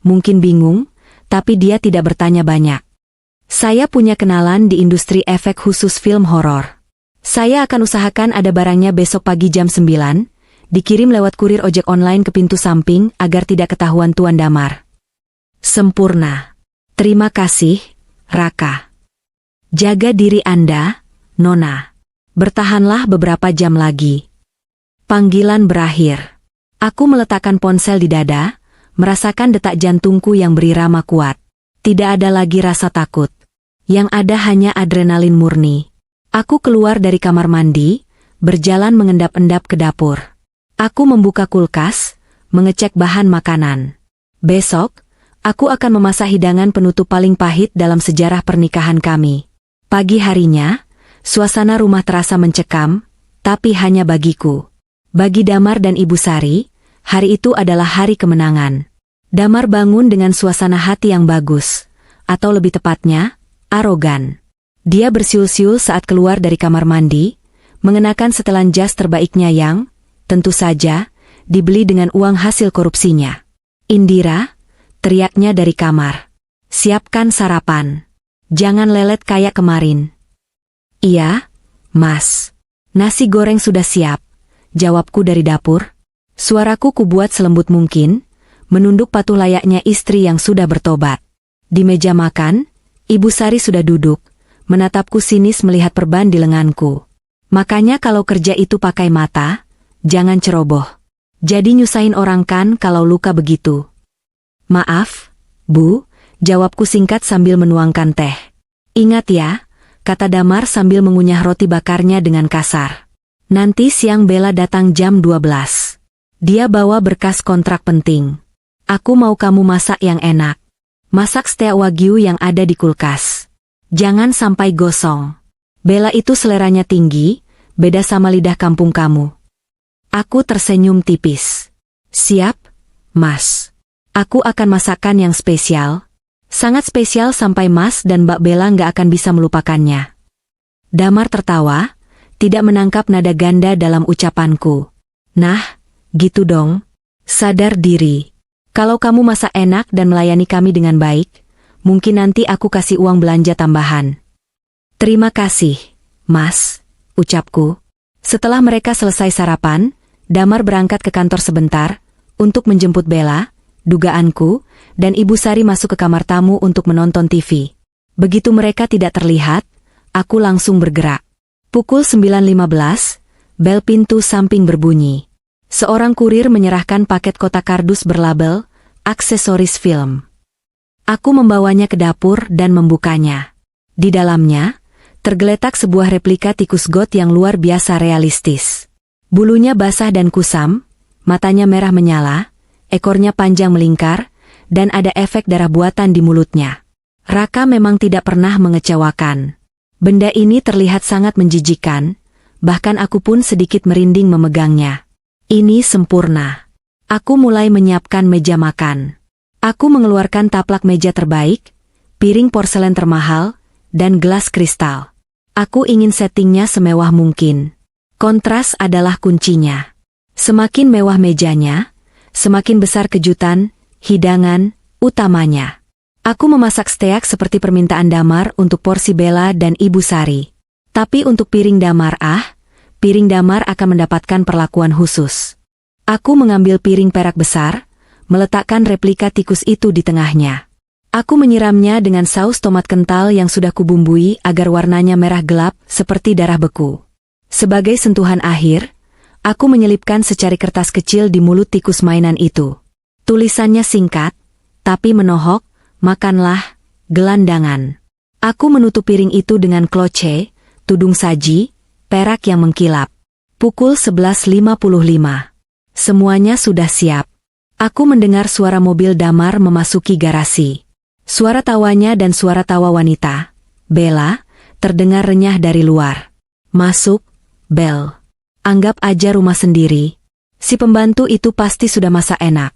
Mungkin bingung, tapi dia tidak bertanya banyak. Saya punya kenalan di industri efek khusus film horor. Saya akan usahakan ada barangnya besok pagi jam 9. Dikirim lewat kurir ojek online ke pintu samping agar tidak ketahuan Tuan Damar. Sempurna. Terima kasih, Raka. Jaga diri Anda, Nona. Bertahanlah beberapa jam lagi. Panggilan berakhir. Aku meletakkan ponsel di dada, merasakan detak jantungku yang berirama kuat. Tidak ada lagi rasa takut. Yang ada hanya adrenalin murni. Aku keluar dari kamar mandi, berjalan mengendap-endap ke dapur. Aku membuka kulkas, mengecek bahan makanan. Besok, aku akan memasak hidangan penutup paling pahit dalam sejarah pernikahan kami. Pagi harinya, suasana rumah terasa mencekam, tapi hanya bagiku. Bagi Damar dan Ibu Sari, hari itu adalah hari kemenangan. Damar bangun dengan suasana hati yang bagus, atau lebih tepatnya, arogan. Dia bersiul-siul saat keluar dari kamar mandi, mengenakan setelan jas terbaiknya yang, tentu saja, dibeli dengan uang hasil korupsinya. Indira, teriaknya dari kamar. Siapkan sarapan. Jangan lelet kayak kemarin. Iya, Mas. Nasi goreng sudah siap, jawabku dari dapur. Suaraku kubuat selembut mungkin, menunduk patuh layaknya istri yang sudah bertobat. Di meja makan, Ibu Sari sudah duduk, menatapku sinis melihat perban di lenganku. Makanya kalau kerja itu pakai mata, jangan ceroboh. Jadi nyusahin orang kan kalau luka begitu. Maaf, Bu, jawabku singkat sambil menuangkan teh. Ingat ya, kata Damar sambil mengunyah roti bakarnya dengan kasar. Nanti siang Bella datang jam 12. Dia bawa berkas kontrak penting. Aku mau kamu masak yang enak. Masak steak wagyu yang ada di kulkas. Jangan sampai gosong. Bella itu seleranya tinggi, beda sama lidah kampung kamu. Aku tersenyum tipis. Siap, Mas. Aku akan masakan yang spesial. Sangat spesial sampai Mas dan Mbak Bella nggak akan bisa melupakannya. Damar tertawa, tidak menangkap nada ganda dalam ucapanku. Nah, gitu dong. Sadar diri. Kalau kamu masak enak dan melayani kami dengan baik, mungkin nanti aku kasih uang belanja tambahan. Terima kasih, Mas, ucapku. Setelah mereka selesai sarapan, Damar berangkat ke kantor sebentar, untuk menjemput Bella, dugaanku, dan Ibu Sari masuk ke kamar tamu untuk menonton TV. Begitu mereka tidak terlihat, aku langsung bergerak. Pukul 9.15, bel pintu samping berbunyi. Seorang kurir menyerahkan paket kotak kardus berlabel, aksesoris film. Aku membawanya ke dapur dan membukanya. Di dalamnya, tergeletak sebuah replika tikus got yang luar biasa realistis. Bulunya basah dan kusam, matanya merah menyala, ekornya panjang melingkar, dan ada efek darah buatan di mulutnya. Raka memang tidak pernah mengecewakan. Benda ini terlihat sangat menjijikan, bahkan aku pun sedikit merinding memegangnya. Ini sempurna. Aku mulai menyiapkan meja makan. Aku mengeluarkan taplak meja terbaik, piring porselen termahal, dan gelas kristal. Aku ingin settingnya semewah mungkin. Kontras adalah kuncinya. Semakin mewah mejanya, semakin besar kejutan, hidangan, utamanya. Aku memasak steak seperti permintaan Damar untuk porsi Bella dan Ibu Sari. Tapi untuk piring Damar akan mendapatkan perlakuan khusus. Aku mengambil piring perak besar, meletakkan replika tikus itu di tengahnya. Aku menyiramnya dengan saus tomat kental yang sudah kubumbui agar warnanya merah gelap seperti darah beku. Sebagai sentuhan akhir, aku menyelipkan secari kertas kecil di mulut tikus mainan itu. Tulisannya singkat, tapi menohok, makanlah, gelandangan. Aku menutup piring itu dengan kloce, tudung saji, perak yang mengkilap. Pukul 11.55. Semuanya sudah siap. Aku mendengar suara mobil Damar memasuki garasi. Suara tawanya dan suara tawa wanita, Bella, terdengar renyah dari luar. Masuk, Bel. Anggap aja rumah sendiri. Si pembantu itu pasti sudah masak enak.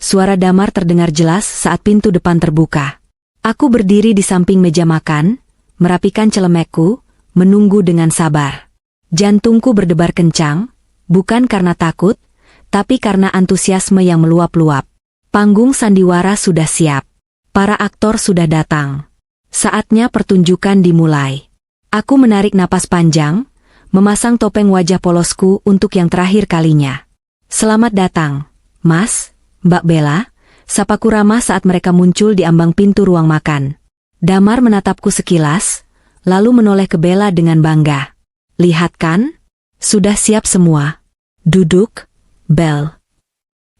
Suara Damar terdengar jelas saat pintu depan terbuka. Aku berdiri di samping meja makan, merapikan celemekku, menunggu dengan sabar. Jantungku berdebar kencang, bukan karena takut, tapi karena antusiasme yang meluap-luap. Panggung sandiwara sudah siap. Para aktor sudah datang. Saatnya pertunjukan dimulai. Aku menarik napas panjang, memasang topeng wajah polosku untuk yang terakhir kalinya. Selamat datang, Mas, Mbak Bella, sapaku ramah saat mereka muncul di ambang pintu ruang makan. Damar menatapku sekilas, lalu menoleh ke Bella dengan bangga. Lihat kan? Sudah siap semua. Duduk, Bel.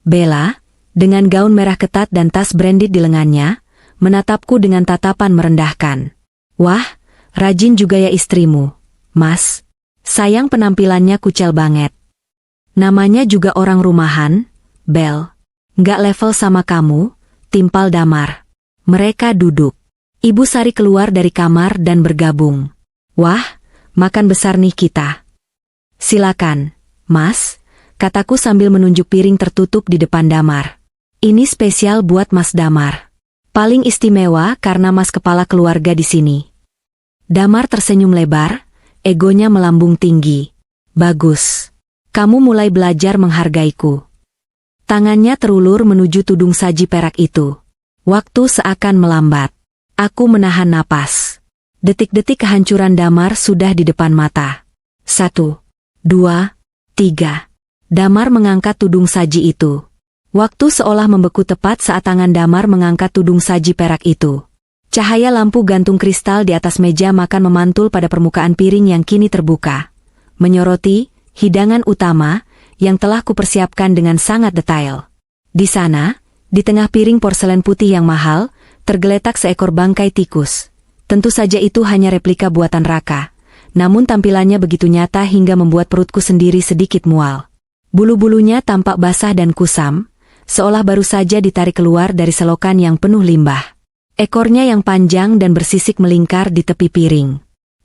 Bella, dengan gaun merah ketat dan tas branded di lengannya, menatapku dengan tatapan merendahkan. Wah, rajin juga ya istrimu, Mas. Sayang penampilannya kucel banget. Namanya juga orang rumahan, Bel. Nggak level sama kamu, timpal Damar. Mereka duduk. Ibu Sari keluar dari kamar dan bergabung. Wah, makan besar nih kita. Silakan, Mas, kataku sambil menunjuk piring tertutup di depan Damar. Ini spesial buat Mas Damar. Paling istimewa karena Mas kepala keluarga di sini. Damar tersenyum lebar, egonya melambung tinggi. Bagus. Kamu mulai belajar menghargaiku. Tangannya terulur menuju tudung saji perak itu. Waktu seakan melambat. Aku menahan napas. Detik-detik kehancuran Damar sudah di depan mata. 1, 2, 3. Damar mengangkat tudung saji itu. Waktu seolah membeku tepat saat tangan Damar mengangkat tudung saji perak itu. Cahaya lampu gantung kristal di atas meja makan memantul pada permukaan piring yang kini terbuka, menyoroti hidangan utama yang telah kupersiapkan dengan sangat detail. Di sana, di tengah piring porselen putih yang mahal, tergeletak seekor bangkai tikus. Tentu saja itu hanya replika buatan Raka, namun tampilannya begitu nyata hingga membuat perutku sendiri sedikit mual. Bulu-bulunya tampak basah dan kusam, seolah baru saja ditarik keluar dari selokan yang penuh limbah. Ekornya yang panjang dan bersisik melingkar di tepi piring.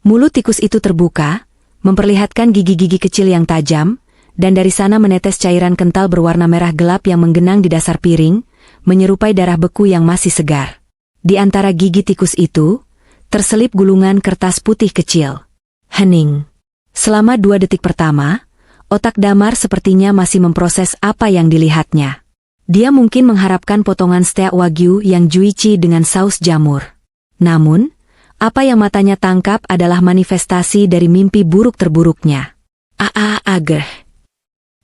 Mulut tikus itu terbuka, memperlihatkan gigi-gigi kecil yang tajam, dan dari sana menetes cairan kental berwarna merah gelap yang menggenang di dasar piring, menyerupai darah beku yang masih segar. Di antara gigi tikus itu, terselip gulungan kertas putih kecil. Hening. Selama 2 detik pertama, otak Damar sepertinya masih memproses apa yang dilihatnya. Dia mungkin mengharapkan potongan steak wagyu yang juicy dengan saus jamur. Namun, apa yang matanya tangkap adalah manifestasi dari mimpi buruk terburuknya. Ageh.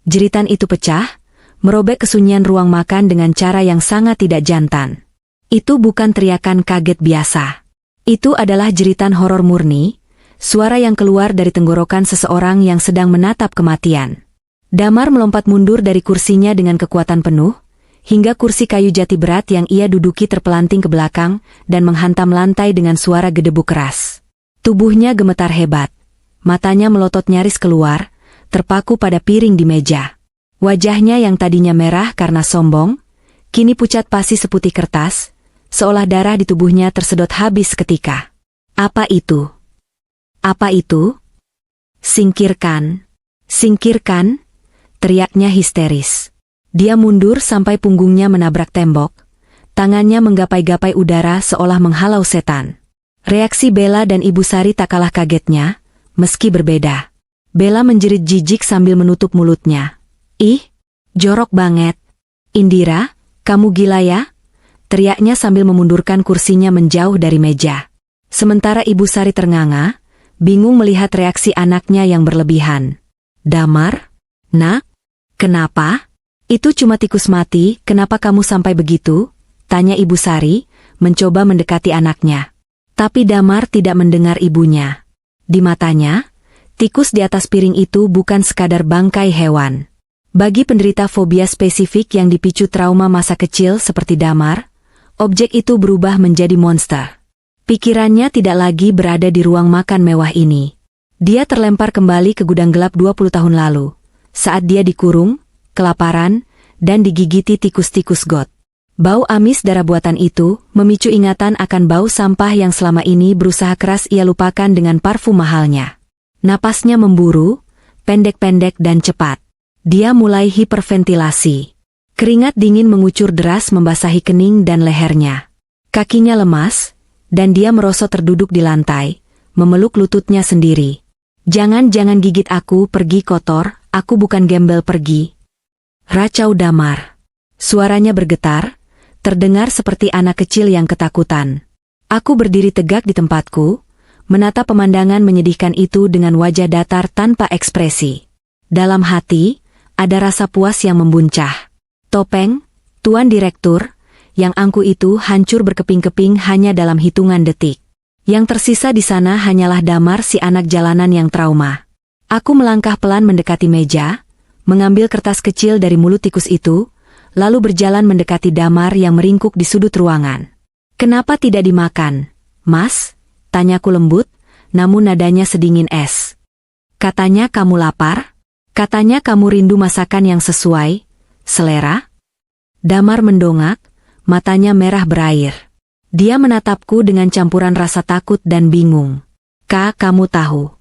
Jeritan itu pecah, merobek kesunyian ruang makan dengan cara yang sangat tidak jantan. Itu bukan teriakan kaget biasa. Itu adalah jeritan horor murni, suara yang keluar dari tenggorokan seseorang yang sedang menatap kematian. Damar melompat mundur dari kursinya dengan kekuatan penuh, hingga kursi kayu jati berat yang ia duduki terpelanting ke belakang dan menghantam lantai dengan suara gedebuk keras. Tubuhnya gemetar hebat, matanya melotot nyaris keluar, terpaku pada piring di meja. Wajahnya yang tadinya merah karena sombong, kini pucat pasi seputih kertas, seolah darah di tubuhnya tersedot habis seketika. Apa itu? Apa itu? Singkirkan! Singkirkan! Teriaknya histeris. Dia mundur sampai punggungnya menabrak tembok, tangannya menggapai-gapai udara seolah menghalau setan. Reaksi Bella dan Ibu Sari tak kalah kagetnya, meski berbeda. Bella menjerit jijik sambil menutup mulutnya. Ih, jorok banget. Indira, kamu gila ya? Teriaknya sambil memundurkan kursinya menjauh dari meja. Sementara Ibu Sari ternganga, bingung melihat reaksi anaknya yang berlebihan. Damar? Nak? Kenapa? Itu cuma tikus mati, kenapa kamu sampai begitu? Tanya Ibu Sari, mencoba mendekati anaknya. Tapi Damar tidak mendengar ibunya. Di matanya, tikus di atas piring itu bukan sekadar bangkai hewan. Bagi penderita fobia spesifik yang dipicu trauma masa kecil seperti Damar, objek itu berubah menjadi monster. Pikirannya tidak lagi berada di ruang makan mewah ini. Dia terlempar kembali ke gudang gelap 20 tahun lalu, saat dia dikurung, kelaparan, dan digigiti tikus-tikus got. Bau amis darah buatan itu memicu ingatan akan bau sampah yang selama ini berusaha keras ia lupakan dengan parfum mahalnya. Napasnya memburu, pendek-pendek dan cepat. Dia mulai hiperventilasi. Keringat dingin mengucur deras membasahi kening dan lehernya. Kakinya lemas, dan dia merosot terduduk di lantai, memeluk lututnya sendiri. Jangan gigit aku, pergi kotor, aku bukan gembel, pergi. Racau Damar. Suaranya bergetar, terdengar seperti anak kecil yang ketakutan. Aku berdiri tegak di tempatku, menatap pemandangan menyedihkan itu dengan wajah datar tanpa ekspresi. Dalam hati, ada rasa puas yang membuncah. Topeng, Tuan Direktur, yang angku itu hancur berkeping-keping hanya dalam hitungan detik. Yang tersisa di sana hanyalah Damar, si anak jalanan yang trauma. Aku melangkah pelan mendekati meja, mengambil kertas kecil dari mulut tikus itu, lalu berjalan mendekati Damar yang meringkuk di sudut ruangan. Kenapa tidak dimakan, Mas? Tanyaku lembut, namun nadanya sedingin es. Katanya kamu lapar? Katanya kamu rindu masakan yang sesuai selera? Damar mendongak, matanya merah berair. Dia menatapku dengan campuran rasa takut dan bingung. Kamu tahu.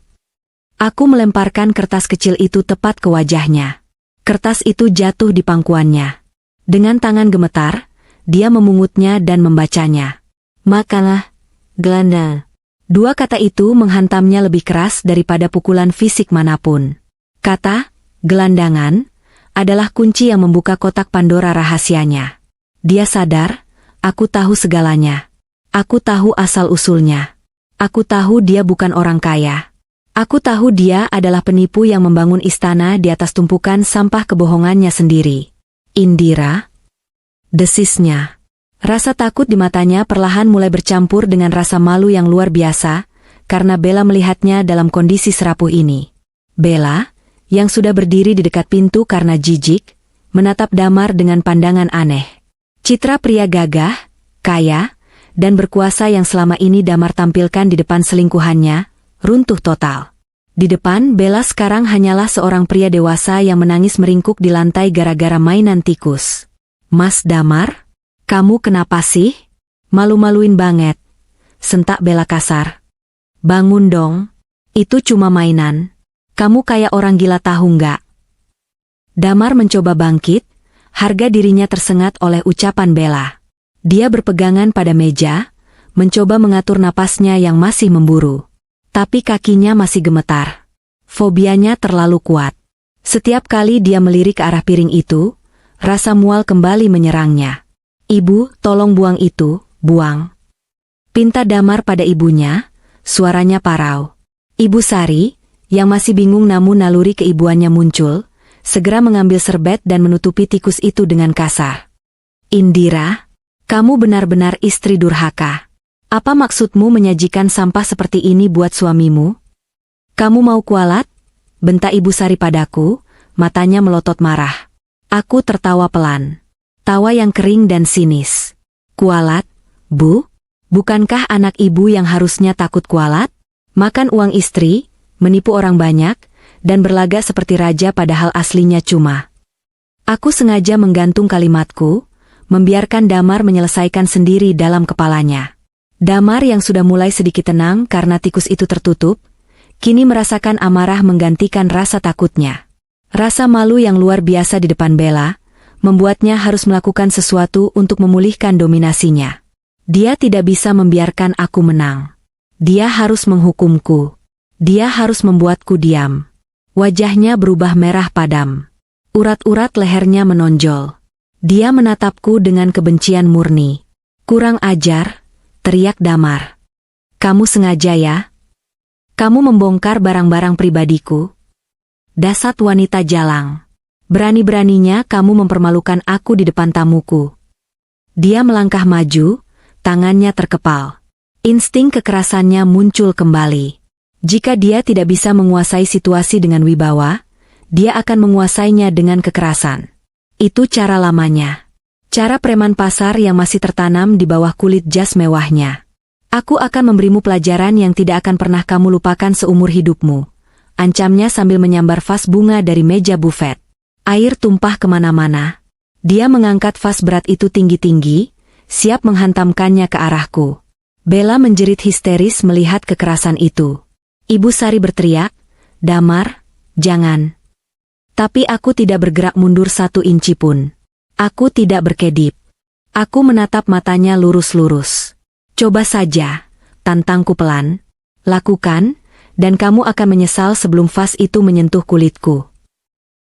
Aku melemparkan kertas kecil itu tepat ke wajahnya. Kertas itu jatuh di pangkuannya. Dengan tangan gemetar, dia memungutnya dan membacanya. Makanlah, gelandang. 2 kata itu menghantamnya lebih keras daripada pukulan fisik manapun. Kata, gelandangan, adalah kunci yang membuka kotak Pandora rahasianya. Dia sadar, aku tahu segalanya. Aku tahu asal-usulnya. Aku tahu dia bukan orang kaya. Aku tahu dia adalah penipu yang membangun istana di atas tumpukan sampah kebohongannya sendiri. Indira? Desisnya. Rasa takut di matanya perlahan mulai bercampur dengan rasa malu yang luar biasa, karena Bella melihatnya dalam kondisi serapuh ini. Bella, yang sudah berdiri di dekat pintu karena jijik, menatap Damar dengan pandangan aneh. Citra pria gagah, kaya, dan berkuasa yang selama ini Damar tampilkan di depan selingkuhannya, runtuh total. Di depan Bella sekarang hanyalah seorang pria dewasa yang menangis meringkuk di lantai gara-gara mainan tikus. "Mas Damar, kamu kenapa sih? Malu-maluin banget," sentak Bella kasar. "Bangun dong, itu cuma mainan. Kamu kayak orang gila tahu nggak?" Damar mencoba bangkit, harga dirinya tersengat oleh ucapan Bella. Dia berpegangan pada meja, mencoba mengatur napasnya yang masih memburu. Tapi kakinya masih gemetar. Fobianya terlalu kuat. Setiap kali dia melirik ke arah piring itu, rasa mual kembali menyerangnya. "Ibu, tolong buang itu, buang," pinta Damar pada ibunya, suaranya parau. Ibu Sari, yang masih bingung namun naluri keibuannya muncul, segera mengambil serbet dan menutupi tikus itu dengan kasar. "Indira, kamu benar-benar istri durhaka. Apa maksudmu menyajikan sampah seperti ini buat suamimu? Kamu mau kualat?" bentak Ibu Sari padaku, matanya melotot marah. Aku tertawa pelan. Tawa yang kering dan sinis. "Kualat, Bu? Bukankah anak ibu yang harusnya takut kualat? Makan uang istri, menipu orang banyak, dan berlagak seperti raja padahal aslinya cuma." Aku sengaja menggantung kalimatku, membiarkan Damar menyelesaikan sendiri dalam kepalanya. Damar yang sudah mulai sedikit tenang karena tikus itu tertutup, kini merasakan amarah menggantikan rasa takutnya. Rasa malu yang luar biasa di depan Bella, membuatnya harus melakukan sesuatu untuk memulihkan dominasinya. Dia tidak bisa membiarkan aku menang. Dia harus menghukumku. Dia harus membuatku diam. Wajahnya berubah merah padam. Urat-urat lehernya menonjol. Dia menatapku dengan kebencian murni. "Kurang ajar," teriak Damar. "Kamu sengaja ya? Kamu membongkar barang-barang pribadiku? Dasar wanita jalang. Berani-beraninya kamu mempermalukan aku di depan tamuku." Dia melangkah maju, tangannya terkepal. Insting kekerasannya muncul kembali. Jika dia tidak bisa menguasai situasi dengan wibawa, dia akan menguasainya dengan kekerasan. Itu cara lamanya. Cara preman pasar yang masih tertanam di bawah kulit jas mewahnya. "Aku akan memberimu pelajaran yang tidak akan pernah kamu lupakan seumur hidupmu," ancamnya sambil menyambar vas bunga dari meja bufet. Air tumpah kemana-mana. Dia mengangkat vas berat itu tinggi-tinggi, siap menghantamkannya ke arahku. Bella menjerit histeris melihat kekerasan itu. Ibu Sari berteriak, "Damar, jangan." Tapi aku tidak bergerak mundur 1 inci pun. Aku tidak berkedip. Aku menatap matanya lurus-lurus. "Coba saja," tantangku pelan. "Lakukan, dan kamu akan menyesal sebelum vas itu menyentuh kulitku."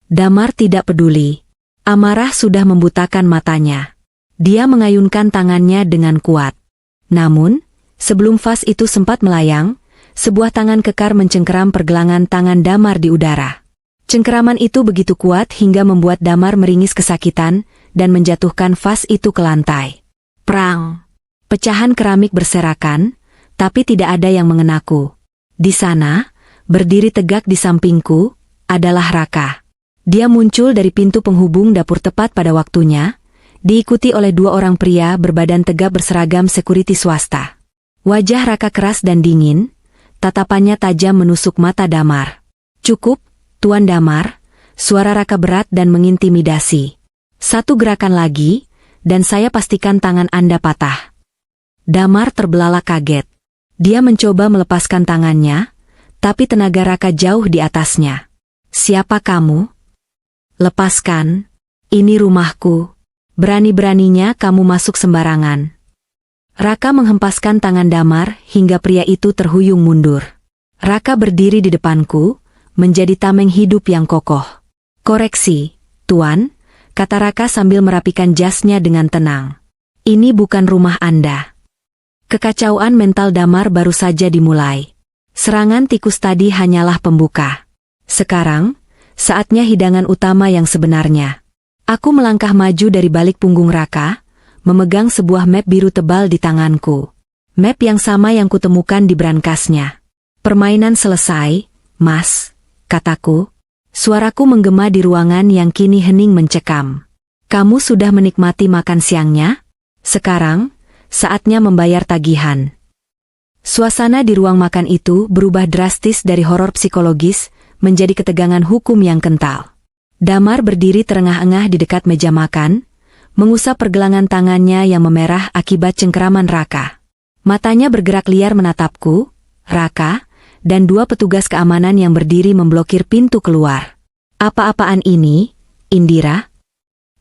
Damar tidak peduli. Amarah sudah membutakan matanya. Dia mengayunkan tangannya dengan kuat. Namun, sebelum vas itu sempat melayang, sebuah tangan kekar mencengkeram pergelangan tangan Damar di udara. Cengkeraman itu begitu kuat hingga membuat Damar meringis kesakitan dan menjatuhkan vas itu ke lantai. Prang! Pecahan keramik berserakan, tapi tidak ada yang mengenaku. Di sana, berdiri tegak di sampingku, adalah Raka. Dia muncul dari pintu penghubung dapur tepat pada waktunya, diikuti oleh 2 orang pria berbadan tegap berseragam sekuriti swasta. Wajah Raka keras dan dingin, tatapannya tajam menusuk mata Damar. "Cukup, Tuan Damar," suara Raka berat dan mengintimidasi. "1 gerakan lagi, dan saya pastikan tangan Anda patah." Damar terbelalak kaget. Dia mencoba melepaskan tangannya, tapi tenaga Raka jauh di atasnya. "Siapa kamu? Lepaskan, ini rumahku. Berani-beraninya kamu masuk sembarangan." Raka menghempaskan tangan Damar hingga pria itu terhuyung mundur. Raka berdiri di depanku, menjadi tameng hidup yang kokoh. "Koreksi, Tuan," kata Raka sambil merapikan jasnya dengan tenang. "Ini bukan rumah Anda." Kekacauan mental Damar baru saja dimulai. Serangan tikus tadi hanyalah pembuka. Sekarang, saatnya hidangan utama yang sebenarnya. Aku melangkah maju dari balik punggung Raka, memegang sebuah map biru tebal di tanganku. Map yang sama yang kutemukan di brankasnya. "Permainan selesai, Mas," kataku. Suaraku menggema di ruangan yang kini hening mencekam. "Kamu sudah menikmati makan siangnya? Sekarang, Saatnya membayar tagihan. Suasana di ruang makan itu berubah drastis dari horor psikologis menjadi ketegangan hukum yang kental. Damar berdiri terengah-engah di dekat meja makan, mengusap pergelangan tangannya yang memerah akibat cengkeraman Raka. Matanya bergerak liar menatapku, Raka, dan dua petugas keamanan yang berdiri memblokir pintu keluar. Apa-apaan ini, Indira?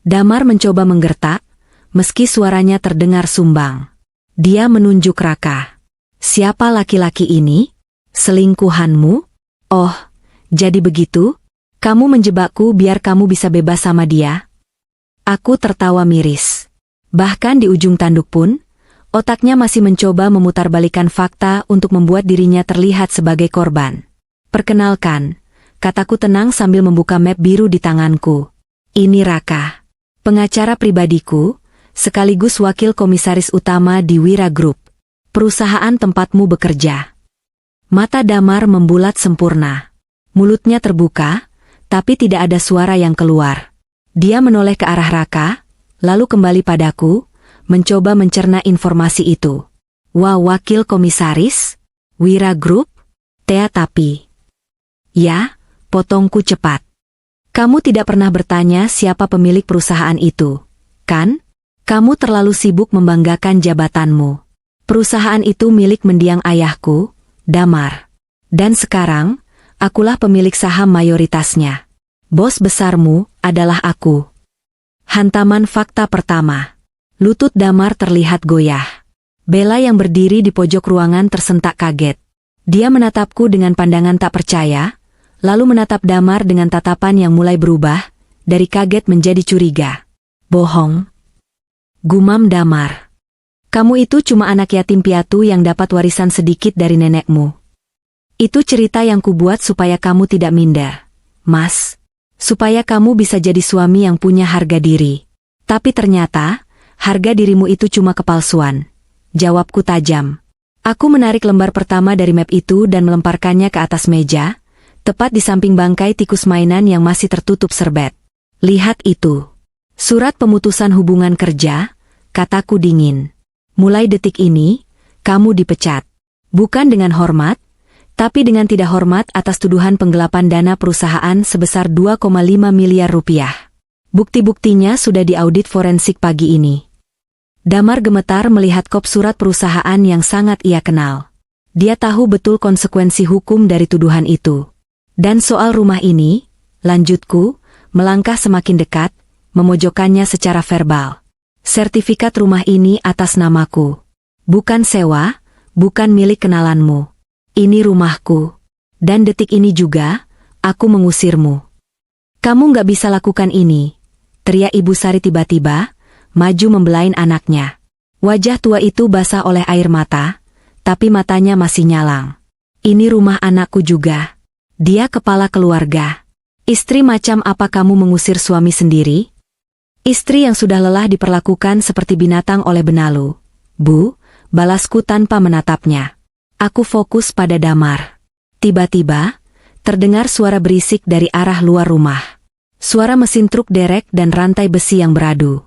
Damar mencoba menggertak, meski suaranya terdengar sumbang. Dia menunjuk Raka. Siapa laki-laki ini? Selingkuhanmu? Oh, jadi begitu? Kamu menjebakku biar kamu bisa bebas sama dia? Aku tertawa miris. Bahkan di ujung tanduk pun, otaknya masih mencoba memutarbalikkan fakta untuk membuat dirinya terlihat sebagai korban. Perkenalkan, kataku tenang sambil membuka map biru di tanganku. Ini Raka, pengacara pribadiku, sekaligus wakil komisaris utama di Wira Group, perusahaan tempatmu bekerja. Mata Damar membulat sempurna. Mulutnya terbuka, tapi tidak ada suara yang keluar. Dia menoleh ke arah Raka, lalu kembali padaku, mencoba mencerna informasi itu. Wah, wakil komisaris? Wira Group? Tapi. Ya, potongku cepat. Kamu tidak pernah bertanya siapa pemilik perusahaan itu, kan? Kamu terlalu sibuk membanggakan jabatanmu. Perusahaan itu milik mendiang ayahku, Damar. Dan sekarang, akulah pemilik saham mayoritasnya. Bos besarmu adalah aku. Hantaman fakta pertama. Lutut Damar terlihat goyah. Bella yang berdiri di pojok ruangan tersentak kaget. Dia menatapku dengan pandangan tak percaya, lalu menatap Damar dengan tatapan yang mulai berubah, dari kaget menjadi curiga. Bohong. Gumam Damar. Kamu itu cuma anak yatim piatu yang dapat warisan sedikit dari nenekmu. Itu cerita yang kubuat supaya kamu tidak minder, Mas. Supaya kamu bisa jadi suami yang punya harga diri. Tapi ternyata, harga dirimu itu cuma kepalsuan. Jawabku tajam. Aku menarik lembar pertama dari map itu dan melemparkannya ke atas meja, tepat di samping bangkai tikus mainan yang masih tertutup serbet. Lihat itu. Surat pemutusan hubungan kerja, kataku dingin. Mulai detik ini, kamu dipecat. Bukan dengan hormat, tapi dengan tidak hormat atas tuduhan penggelapan dana perusahaan sebesar 2,5 miliar rupiah. Bukti-buktinya sudah diaudit forensik pagi ini. Damar gemetar melihat kop surat perusahaan yang sangat ia kenal. Dia tahu betul konsekuensi hukum dari tuduhan itu. Dan soal rumah ini, lanjutku, melangkah semakin dekat, memojokkannya secara verbal. Sertifikat rumah ini atas namaku. Bukan sewa, bukan milik kenalanmu. Ini rumahku. Dan detik ini juga, aku mengusirmu. Kamu nggak bisa lakukan ini, teriak Ibu Sari tiba-tiba, maju membelain anaknya. Wajah tua itu basah oleh air mata, tapi matanya masih nyalang. Ini rumah anakku juga. Dia kepala keluarga. Istri macam apa kamu mengusir suami sendiri? Istri yang sudah lelah diperlakukan seperti binatang oleh benalu. Bu, balasku tanpa menatapnya. Aku fokus pada Damar. Tiba-tiba, terdengar suara berisik dari arah luar rumah. Suara mesin truk derek dan rantai besi yang beradu.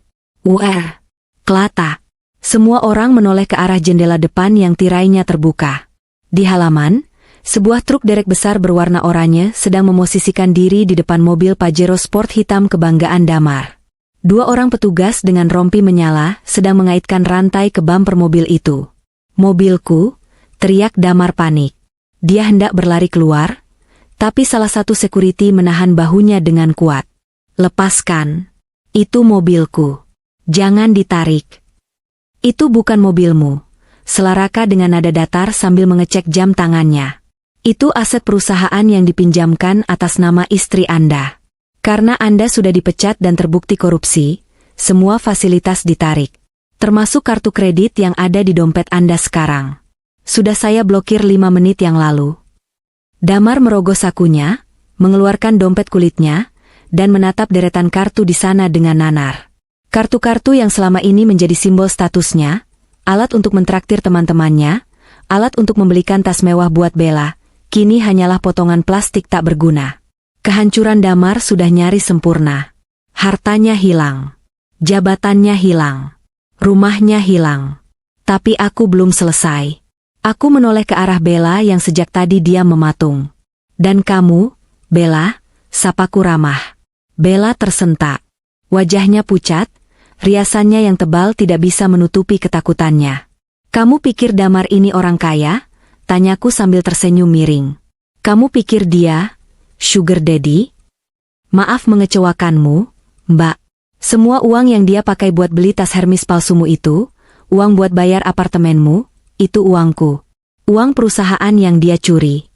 Kelata. Semua orang menoleh ke arah jendela depan yang tirainya terbuka. Di halaman, sebuah truk derek besar berwarna oranye sedang memosisikan diri di depan mobil Pajero Sport hitam kebanggaan Damar. Dua orang petugas dengan rompi menyala sedang mengaitkan rantai ke bumper mobil itu. Mobilku, teriak Damar panik. Dia hendak berlari keluar, tapi salah satu security menahan bahunya dengan kuat. Lepaskan. Itu mobilku. Jangan ditarik. Itu bukan mobilmu. Selaraka dengan nada datar sambil mengecek jam tangannya. Itu aset perusahaan yang dipinjamkan atas nama istri Anda. Karena Anda sudah dipecat dan terbukti korupsi, semua fasilitas ditarik. Termasuk kartu kredit yang ada di dompet Anda sekarang. Sudah saya blokir 5 menit yang lalu. Damar merogoh sakunya, mengeluarkan dompet kulitnya, dan menatap deretan kartu di sana dengan nanar. Kartu-kartu yang selama ini menjadi simbol statusnya, alat untuk mentraktir teman-temannya, alat untuk membelikan tas mewah buat Bella, kini hanyalah potongan plastik tak berguna. Kehancuran Damar sudah nyaris sempurna. Hartanya hilang. Jabatannya hilang. Rumahnya hilang. Tapi aku belum selesai. Aku menoleh ke arah Bella yang sejak tadi diam mematung. Dan kamu, Bella, sapaku ramah. Bella tersentak. Wajahnya pucat, riasannya yang tebal tidak bisa menutupi ketakutannya. Kamu pikir Damar ini orang kaya? Tanyaku sambil tersenyum miring. Kamu pikir dia, sugar daddy? Maaf mengecewakanmu, Mbak. Semua uang yang dia pakai buat beli tas Hermes palsumu itu, uang buat bayar apartemenmu, itu uangku. Uang perusahaan yang dia curi.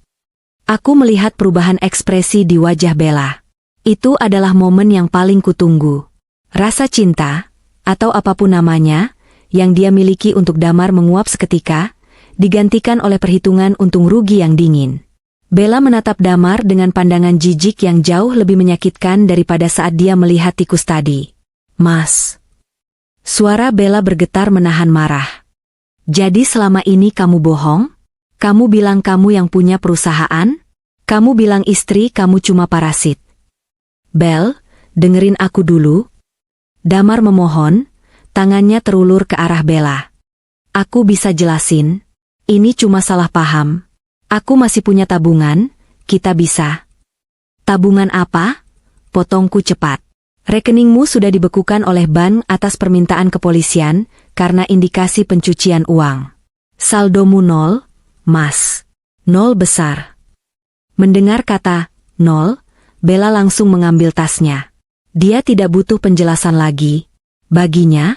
Aku melihat perubahan ekspresi di wajah Bella. Itu adalah momen yang paling kutunggu. Rasa cinta, atau apapun namanya, yang dia miliki untuk Damar menguap seketika, digantikan oleh perhitungan untung rugi yang dingin. Bella menatap Damar dengan pandangan jijik yang jauh lebih menyakitkan daripada saat dia melihat tikus tadi. Mas. Suara Bella bergetar menahan marah. Jadi selama ini kamu bohong? Kamu bilang kamu yang punya perusahaan? Kamu bilang istri kamu cuma parasit. Bel, dengerin aku dulu. Damar memohon, tangannya terulur ke arah Bella. Aku bisa jelasin. Ini cuma salah paham. Aku masih punya tabungan, kita bisa. Tabungan apa? Potongku cepat. Rekeningmu sudah dibekukan oleh bank atas permintaan kepolisian karena indikasi pencucian uang. Saldomu 0, Mas. 0 besar. Mendengar kata 0, Bella langsung mengambil tasnya. Dia tidak butuh penjelasan lagi. Baginya,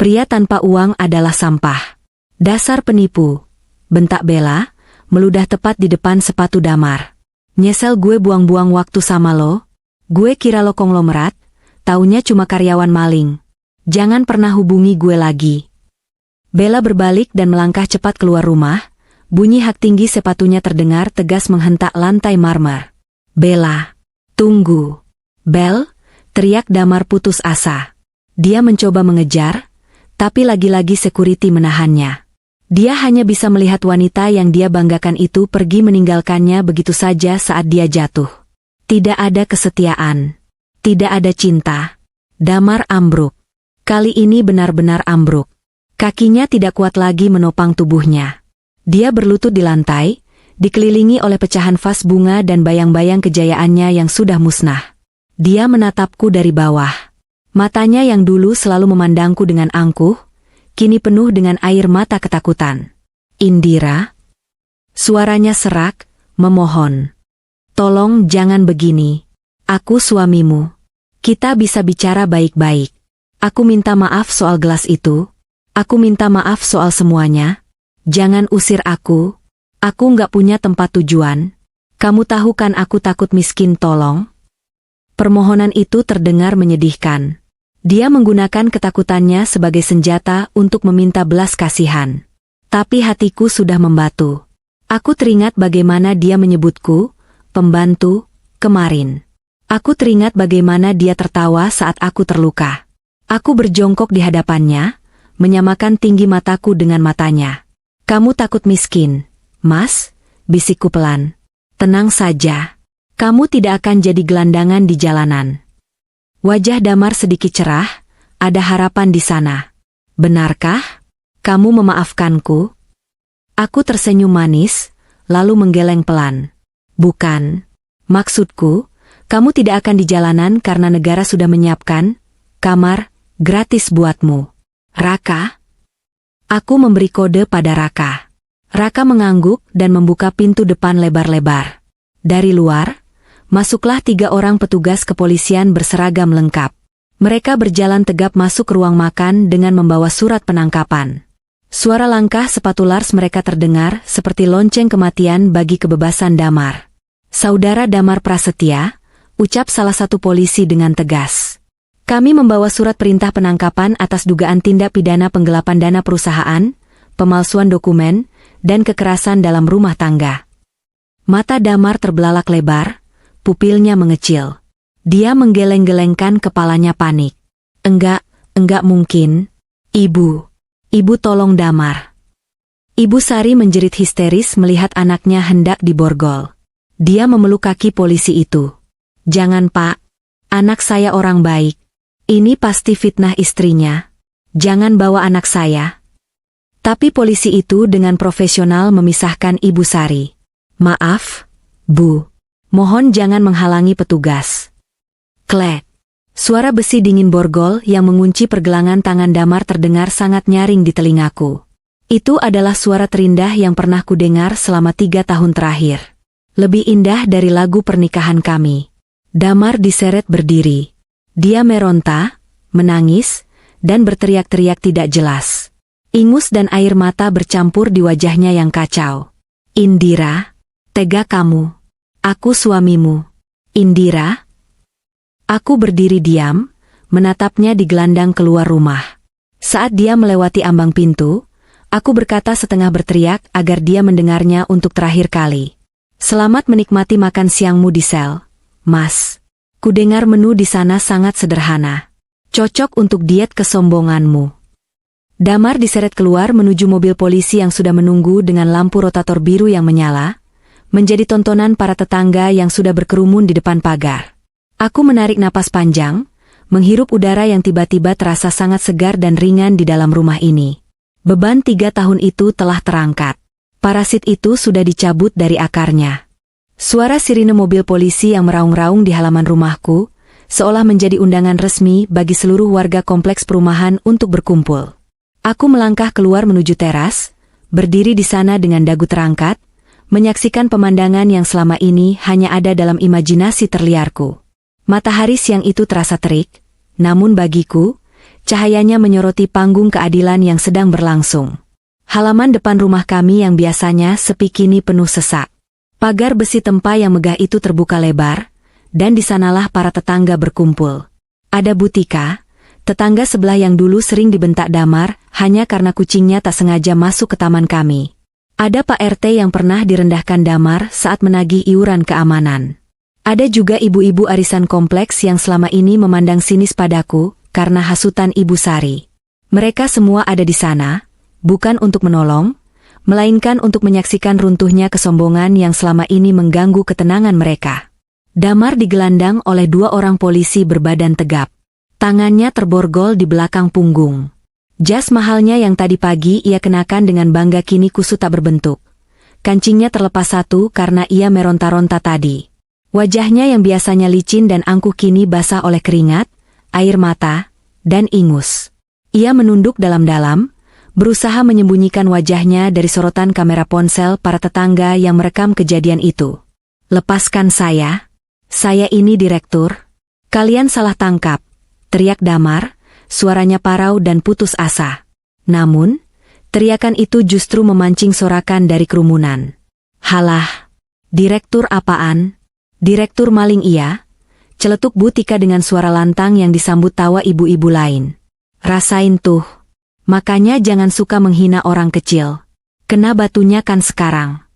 pria tanpa uang adalah sampah. Dasar penipu, bentak Bella, meludah tepat di depan sepatu Damar. Nyesel gue buang-buang waktu sama lo? Gue kira lo konglomerat, taunya cuma karyawan maling. Jangan pernah hubungi gue lagi. Bella berbalik dan melangkah cepat keluar rumah, bunyi hak tinggi sepatunya terdengar tegas menghentak lantai marmer. Bella, tunggu. Bel, teriak Damar putus asa. Dia mencoba mengejar, tapi lagi-lagi security menahannya. Dia hanya bisa melihat wanita yang dia banggakan itu pergi meninggalkannya begitu saja saat dia jatuh. Tidak ada kesetiaan. Tidak ada cinta. Damar ambruk. Kali ini benar-benar ambruk. Kakinya tidak kuat lagi menopang tubuhnya. Dia berlutut di lantai, dikelilingi oleh pecahan vas bunga dan bayang-bayang kejayaannya yang sudah musnah. Dia menatapku dari bawah. Matanya yang dulu selalu memandangku dengan angkuh, kini penuh dengan air mata ketakutan. Indira? Suaranya serak, memohon. Tolong jangan begini. Aku suamimu. Kita bisa bicara baik-baik. Aku minta maaf soal gelas itu. Aku minta maaf soal semuanya. Jangan usir aku. Aku nggak punya tempat tujuan. Kamu tahu kan aku takut miskin, tolong. Permohonan itu terdengar menyedihkan. Dia menggunakan ketakutannya sebagai senjata untuk meminta belas kasihan. Tapi hatiku sudah membatu. Aku teringat bagaimana dia menyebutku, pembantu, kemarin. Aku teringat bagaimana dia tertawa saat aku terluka. Aku berjongkok di hadapannya, menyamakan tinggi mataku dengan matanya. Kamu takut miskin, Mas? Bisikku pelan. Tenang saja. Kamu tidak akan jadi gelandangan di jalanan. Wajah Damar sedikit cerah, ada harapan di sana. Benarkah? Kamu memaafkanku? Aku tersenyum manis, lalu menggeleng pelan. Bukan. Maksudku, kamu tidak akan di jalanan karena negara sudah menyiapkan kamar gratis buatmu. Raka? Aku memberi kode pada Raka. Raka mengangguk dan membuka pintu depan lebar-lebar. Dari luar, masuklah 3 orang petugas kepolisian berseragam lengkap. Mereka berjalan tegap masuk ruang makan dengan membawa surat penangkapan. Suara langkah sepatu Lars mereka terdengar seperti lonceng kematian bagi kebebasan Damar. Saudara Damar Prasetya, ucap salah satu polisi dengan tegas. Kami membawa surat perintah penangkapan atas dugaan tindak pidana penggelapan dana perusahaan, pemalsuan dokumen, dan kekerasan dalam rumah tangga. Mata Damar terbelalak lebar, pupilnya mengecil. Dia menggeleng-gelengkan kepalanya panik. Enggak mungkin. Ibu tolong Damar. Ibu Sari menjerit histeris melihat anaknya hendak diborgol. Dia memeluk kaki polisi itu. Jangan Pak. Anak saya orang baik. Ini pasti fitnah istrinya. Jangan bawa anak saya. Tapi polisi itu dengan profesional memisahkan Ibu Sari. "Maaf, Bu. Mohon jangan menghalangi petugas." Klek. Suara besi dingin borgol yang mengunci pergelangan tangan Damar terdengar sangat nyaring di telingaku. Itu adalah suara terindah yang pernah kudengar selama 3 tahun terakhir. Lebih indah dari lagu pernikahan kami. Damar diseret berdiri. Dia meronta, menangis, dan berteriak-teriak tidak jelas. Ingus dan air mata bercampur di wajahnya yang kacau. "Indira, tega kamu. Aku suamimu. Indira." Aku berdiri diam, menatapnya digelandang keluar rumah. Saat dia melewati ambang pintu, aku berkata setengah berteriak agar dia mendengarnya untuk terakhir kali. "Selamat menikmati makan siangmu di sel, Mas. Kudengar menu di sana sangat sederhana. Cocok untuk diet kesombonganmu." Damar diseret keluar menuju mobil polisi yang sudah menunggu dengan lampu rotator biru yang menyala, menjadi tontonan para tetangga yang sudah berkerumun di depan pagar. Aku menarik napas panjang, menghirup udara yang tiba-tiba terasa sangat segar dan ringan di dalam rumah ini. Beban 3 tahun itu telah terangkat. Parasit itu sudah dicabut dari akarnya. Suara sirine mobil polisi yang meraung-raung di halaman rumahku, seolah menjadi undangan resmi bagi seluruh warga kompleks perumahan untuk berkumpul. Aku melangkah keluar menuju teras, berdiri di sana dengan dagu terangkat, menyaksikan pemandangan yang selama ini hanya ada dalam imajinasi terliarku. Matahari siang itu terasa terik, namun bagiku, cahayanya menyoroti panggung keadilan yang sedang berlangsung. Halaman depan rumah kami yang biasanya sepi kini penuh sesak. Pagar besi tempa yang megah itu terbuka lebar, dan di sanalah para tetangga berkumpul. Ada Butika, tetangga sebelah yang dulu sering dibentak Damar hanya karena kucingnya tak sengaja masuk ke taman kami. Ada Pak RT yang pernah direndahkan Damar saat menagih iuran keamanan. Ada juga ibu-ibu arisan kompleks yang selama ini memandang sinis padaku karena hasutan Ibu Sari. Mereka semua ada di sana, bukan untuk menolong, melainkan untuk menyaksikan runtuhnya kesombongan yang selama ini mengganggu ketenangan mereka. Damar digelandang oleh 2 orang polisi berbadan tegap. Tangannya terborgol di belakang punggung. Jas mahalnya yang tadi pagi ia kenakan dengan bangga kini kusut tak berbentuk. Kancingnya terlepas satu karena ia meronta-ronta tadi. Wajahnya yang biasanya licin dan angkuh kini basah oleh keringat, air mata, dan ingus. Ia menunduk dalam-dalam, berusaha menyembunyikan wajahnya dari sorotan kamera ponsel para tetangga yang merekam kejadian itu. "Lepaskan saya. Saya ini direktur. Kalian salah tangkap," teriak Damar, suaranya parau dan putus asa. Namun, teriakan itu justru memancing sorakan dari kerumunan. "Halah, direktur apaan? Direktur maling iya?" celetuk Butika dengan suara lantang yang disambut tawa ibu-ibu lain. "Rasain tuh. Makanya jangan suka menghina orang kecil. Kena batunya kan sekarang."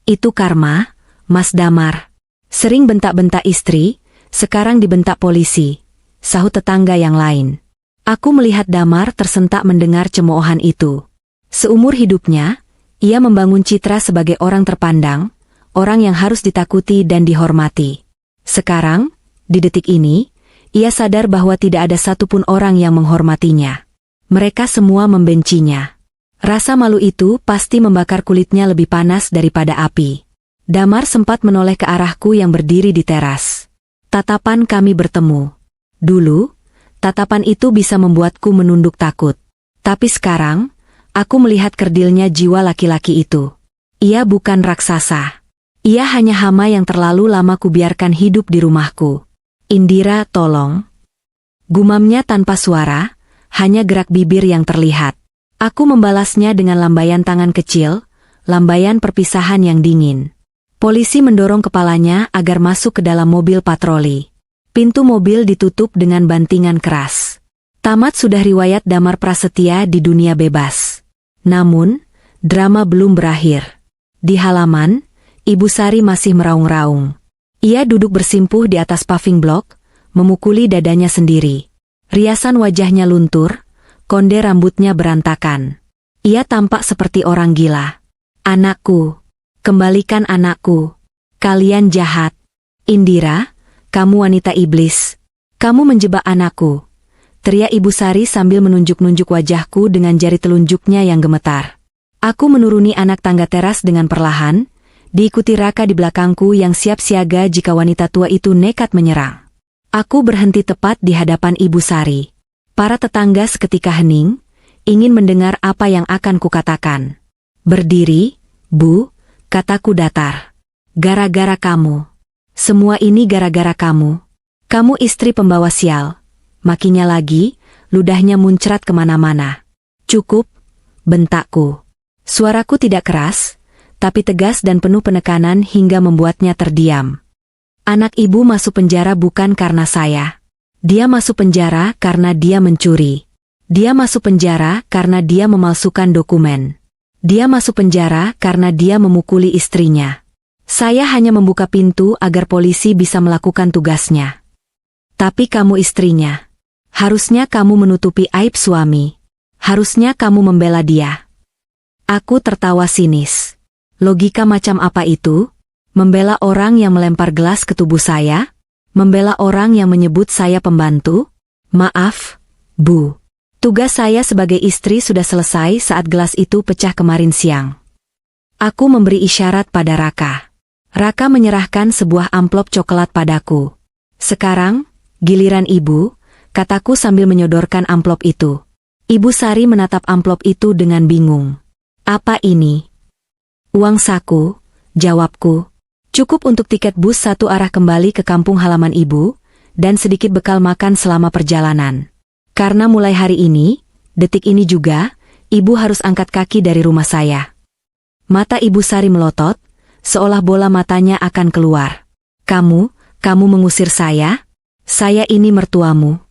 "Itu karma, Mas Damar. Sering bentak-bentak istri, sekarang dibentak polisi," sahut tetangga yang lain. Aku melihat Damar tersentak mendengar cemoohan itu. Seumur hidupnya, ia membangun citra sebagai orang terpandang, orang yang harus ditakuti dan dihormati. Sekarang, di detik ini, ia sadar bahwa tidak ada satupun orang yang menghormatinya. Mereka semua membencinya. Rasa malu itu pasti membakar kulitnya lebih panas daripada api. Damar sempat menoleh ke arahku yang berdiri di teras. Tatapan kami bertemu. Dulu, tatapan itu bisa membuatku menunduk takut. Tapi sekarang, aku melihat kerdilnya jiwa laki-laki itu. Ia bukan raksasa. Ia hanya hama yang terlalu lama kubiarkan hidup di rumahku. "Indira, tolong." Gumamnya tanpa suara, hanya gerak bibir yang terlihat. Aku membalasnya dengan lambaian tangan kecil, lambaian perpisahan yang dingin. Polisi mendorong kepalanya agar masuk ke dalam mobil patroli. Pintu mobil ditutup dengan bantingan keras. Tamat sudah riwayat Damar Prasetya di dunia bebas. Namun, drama belum berakhir. Di halaman, Ibu Sari masih meraung-raung. Ia duduk bersimpuh di atas paving block, memukuli dadanya sendiri. Riasan wajahnya luntur, konde rambutnya berantakan. Ia tampak seperti orang gila. "Anakku, kembalikan anakku. Kalian jahat. Indira, kamu wanita iblis. Kamu menjebak anakku. teriak Ibu Sari sambil menunjuk-nunjuk wajahku dengan jari telunjuknya yang gemetar. Aku menuruni anak tangga teras dengan perlahan, diikuti Raka di belakangku yang siap siaga jika wanita tua itu nekat menyerang. Aku berhenti tepat di hadapan Ibu Sari. Para tetangga seketika hening, ingin mendengar apa yang akan kukatakan. "Berdiri, Bu," kataku datar. "Gara-gara kamu. Semua ini gara-gara kamu. Kamu istri pembawa sial." Makinya lagi, ludahnya muncrat kemana-mana. "Cukup," bentakku. Suaraku tidak keras, tapi tegas dan penuh penekanan hingga membuatnya terdiam. Anak ibu masuk penjara bukan karena saya. Dia masuk penjara karena dia mencuri. Dia masuk penjara karena dia memalsukan dokumen. Dia masuk penjara karena dia memukuli istrinya. Saya hanya membuka pintu agar polisi bisa melakukan tugasnya. Tapi kamu istrinya. Harusnya kamu menutupi aib suami. Harusnya kamu membela dia. Aku tertawa sinis. Logika macam apa itu? Membela orang yang melempar gelas ke tubuh saya? Membela orang yang menyebut saya pembantu? Maaf, Bu. Tugas saya sebagai istri sudah selesai saat gelas itu pecah kemarin siang. Aku memberi isyarat pada Raka. Raka menyerahkan sebuah amplop coklat padaku. "Sekarang, giliran ibu," kataku sambil menyodorkan amplop itu. Ibu Sari menatap amplop itu dengan bingung. "Apa ini?" "Uang saku," jawabku. "Cukup untuk tiket bus satu arah kembali ke kampung halaman ibu, dan sedikit bekal makan selama perjalanan. Karena mulai hari ini, detik ini juga, ibu harus angkat kaki dari rumah saya." Mata Ibu Sari melotot, seolah bola matanya akan keluar. Kamu mengusir saya? Saya ini mertuamu."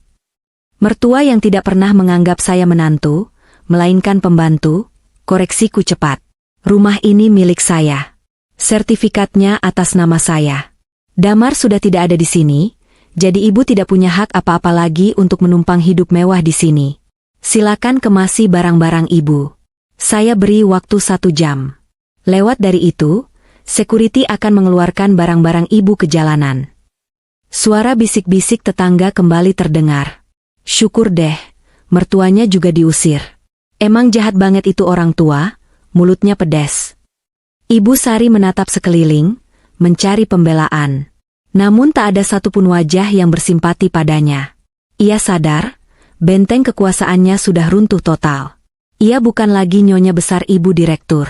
Mertua yang tidak pernah menganggap saya menantu, melainkan pembantu, koreksiku cepat. "Rumah ini milik saya. Sertifikatnya atas nama saya. Damar sudah tidak ada di sini, jadi ibu tidak punya hak apa-apa lagi untuk menumpang hidup mewah di sini. Silakan kemasi barang-barang ibu. Saya beri waktu 1 jam. Lewat dari itu, security akan mengeluarkan barang-barang ibu ke jalanan." Suara bisik-bisik tetangga kembali terdengar. Syukur deh, mertuanya juga diusir. Emang jahat banget itu orang tua, mulutnya pedas. Ibu Sari menatap sekeliling, mencari pembelaan. Namun tak ada satupun wajah yang bersimpati padanya. Ia sadar, benteng kekuasaannya sudah runtuh total. Ia bukan lagi nyonya besar ibu direktur.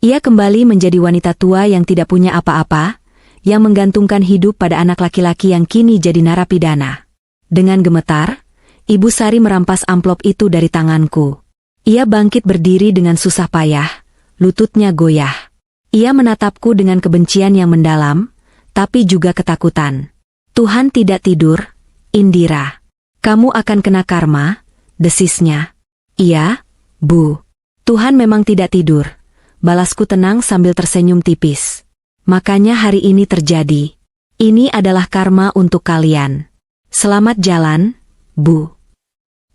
Ia kembali menjadi wanita tua yang tidak punya apa-apa, yang menggantungkan hidup pada anak laki-laki yang kini jadi narapidana. Dengan gemetar, Ibu Sari merampas amplop itu dari tanganku. Ia bangkit berdiri dengan susah payah, lututnya goyah. Ia menatapku dengan kebencian yang mendalam, tapi juga ketakutan. "Tuhan tidak tidur, Indira. Kamu akan kena karma," desisnya. "Iya, Bu. Tuhan memang tidak tidur," balasku tenang sambil tersenyum tipis. "Makanya hari ini terjadi. Ini adalah karma untuk kalian. Selamat jalan, Bu."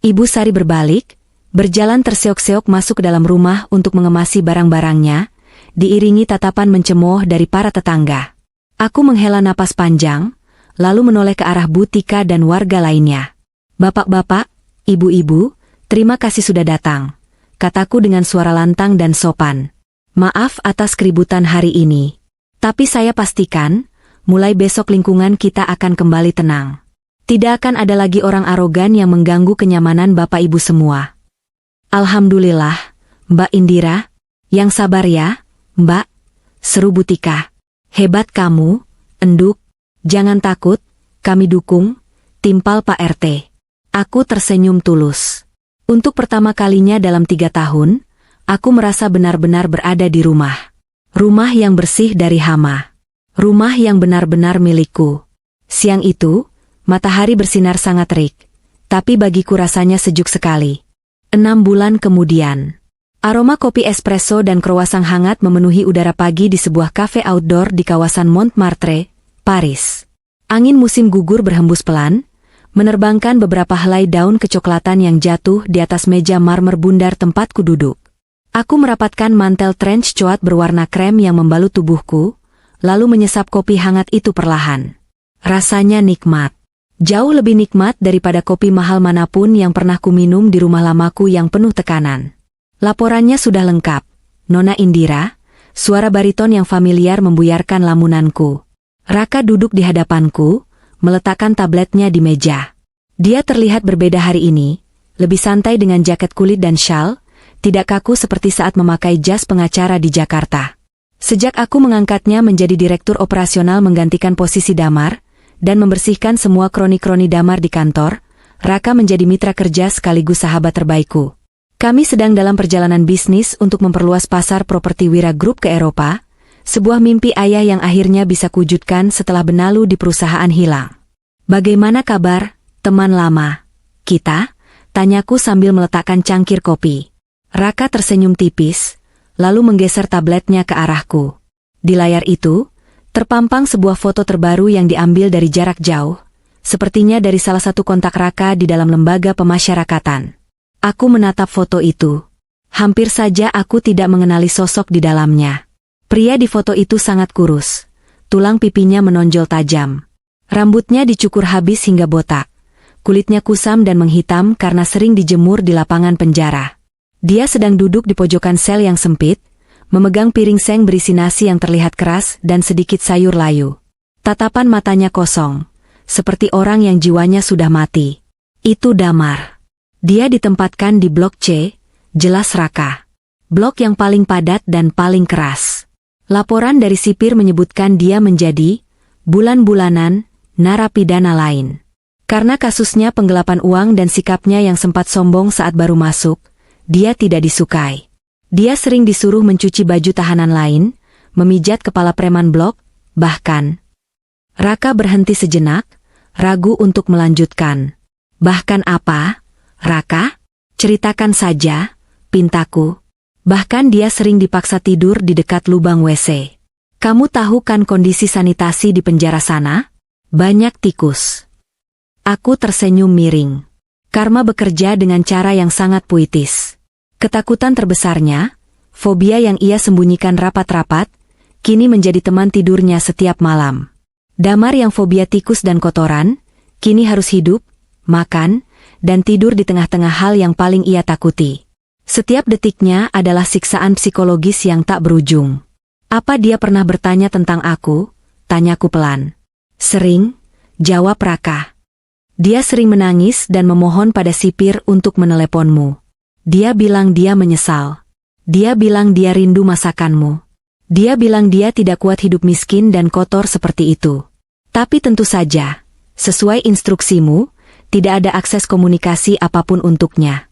Ibu Sari berbalik, berjalan terseok-seok masuk ke dalam rumah untuk mengemasi barang-barangnya, diiringi tatapan mencemooh dari para tetangga. Aku menghela napas panjang, lalu menoleh ke arah Bu Tika dan warga lainnya. "Bapak-bapak, ibu-ibu, terima kasih sudah datang," kataku dengan suara lantang dan sopan. "Maaf atas keributan hari ini. Tapi saya pastikan, mulai besok lingkungan kita akan kembali tenang. Tidak akan ada lagi orang arogan yang mengganggu kenyamanan Bapak Ibu semua." "Alhamdulillah, Mbak Indira. Yang sabar ya, Mbak," seru Bu Tika. "Hebat kamu, Enduk. Jangan takut, kami dukung," timpal Pak RT. Aku tersenyum tulus. Untuk pertama kalinya dalam 3 tahun, aku merasa benar-benar berada di rumah. Rumah yang bersih dari hama. Rumah yang benar-benar milikku. Siang itu, matahari bersinar sangat terik, tapi bagiku rasanya sejuk sekali. 6 bulan kemudian, aroma kopi espresso dan kruasan hangat memenuhi udara pagi di sebuah kafe outdoor di kawasan Montmartre, Paris. Angin musim gugur berhembus pelan, menerbangkan beberapa helai daun kecoklatan yang jatuh di atas meja marmer bundar tempatku duduk. Aku merapatkan mantel trench coat berwarna krem yang membalut tubuhku, lalu menyesap kopi hangat itu perlahan. Rasanya nikmat. Jauh lebih nikmat daripada kopi mahal manapun yang pernah kuminum di rumah lamaku yang penuh tekanan. Laporannya sudah lengkap, Nona Indira. Suara bariton yang familiar membuyarkan lamunanku. Raka duduk di hadapanku, meletakkan tabletnya di meja. Dia terlihat berbeda hari ini, lebih santai dengan jaket kulit dan syal, tidak kaku seperti saat memakai jas pengacara di Jakarta. Sejak aku mengangkatnya menjadi direktur operasional menggantikan posisi Damar, dan membersihkan semua kroni-kroni Damar di kantor, Raka menjadi mitra kerja sekaligus sahabat terbaikku. Kami sedang dalam perjalanan bisnis untuk memperluas pasar properti Wira Group ke Eropa, sebuah mimpi ayah yang akhirnya bisa kuwujudkan setelah benalu di perusahaan hilang. Bagaimana kabar, teman lama? Kita? Tanyaku sambil meletakkan cangkir kopi. Raka tersenyum tipis, lalu menggeser tabletnya ke arahku. Di layar itu, terpampang sebuah foto terbaru yang diambil dari jarak jauh, sepertinya dari salah satu kontak Raka di dalam lembaga pemasyarakatan. Aku menatap foto itu. Hampir saja aku tidak mengenali sosok di dalamnya. Pria di foto itu sangat kurus. Tulang pipinya menonjol tajam. Rambutnya dicukur habis hingga botak. Kulitnya kusam dan menghitam karena sering dijemur di lapangan penjara. Dia sedang duduk di pojokan sel yang sempit, memegang piring seng berisi nasi yang terlihat keras dan sedikit sayur layu. Tatapan matanya kosong, seperti orang yang jiwanya sudah mati. Itu Damar. Dia ditempatkan di blok C, jelas Raka. Blok yang paling padat dan paling keras. Laporan dari sipir menyebutkan dia menjadi bulan-bulanan narapidana lain. Karena kasusnya penggelapan uang dan sikapnya yang sempat sombong saat baru masuk, dia tidak disukai. Dia sering disuruh mencuci baju tahanan lain, memijat kepala preman blok, bahkan. Raka berhenti sejenak, ragu untuk melanjutkan. Bahkan apa, Raka? Ceritakan saja, pintaku. Bahkan dia sering dipaksa tidur di dekat lubang WC. Kamu tahu kan kondisi sanitasi di penjara sana? Banyak tikus. Aku tersenyum miring. Karma bekerja dengan cara yang sangat puitis. Ketakutan terbesarnya, fobia yang ia sembunyikan rapat-rapat, kini menjadi teman tidurnya setiap malam. Damar yang fobia tikus dan kotoran, kini harus hidup, makan, dan tidur di tengah-tengah hal yang paling ia takuti. Setiap detiknya adalah siksaan psikologis yang tak berujung. Apa dia pernah bertanya tentang aku? Tanyaku pelan. Sering, jawab Raka. Dia sering menangis dan memohon pada sipir untuk meneleponmu. Dia bilang dia menyesal. Dia bilang dia rindu masakanmu. Dia bilang dia tidak kuat hidup miskin dan kotor seperti itu. Tapi tentu saja, sesuai instruksimu, tidak ada akses komunikasi apapun untuknya.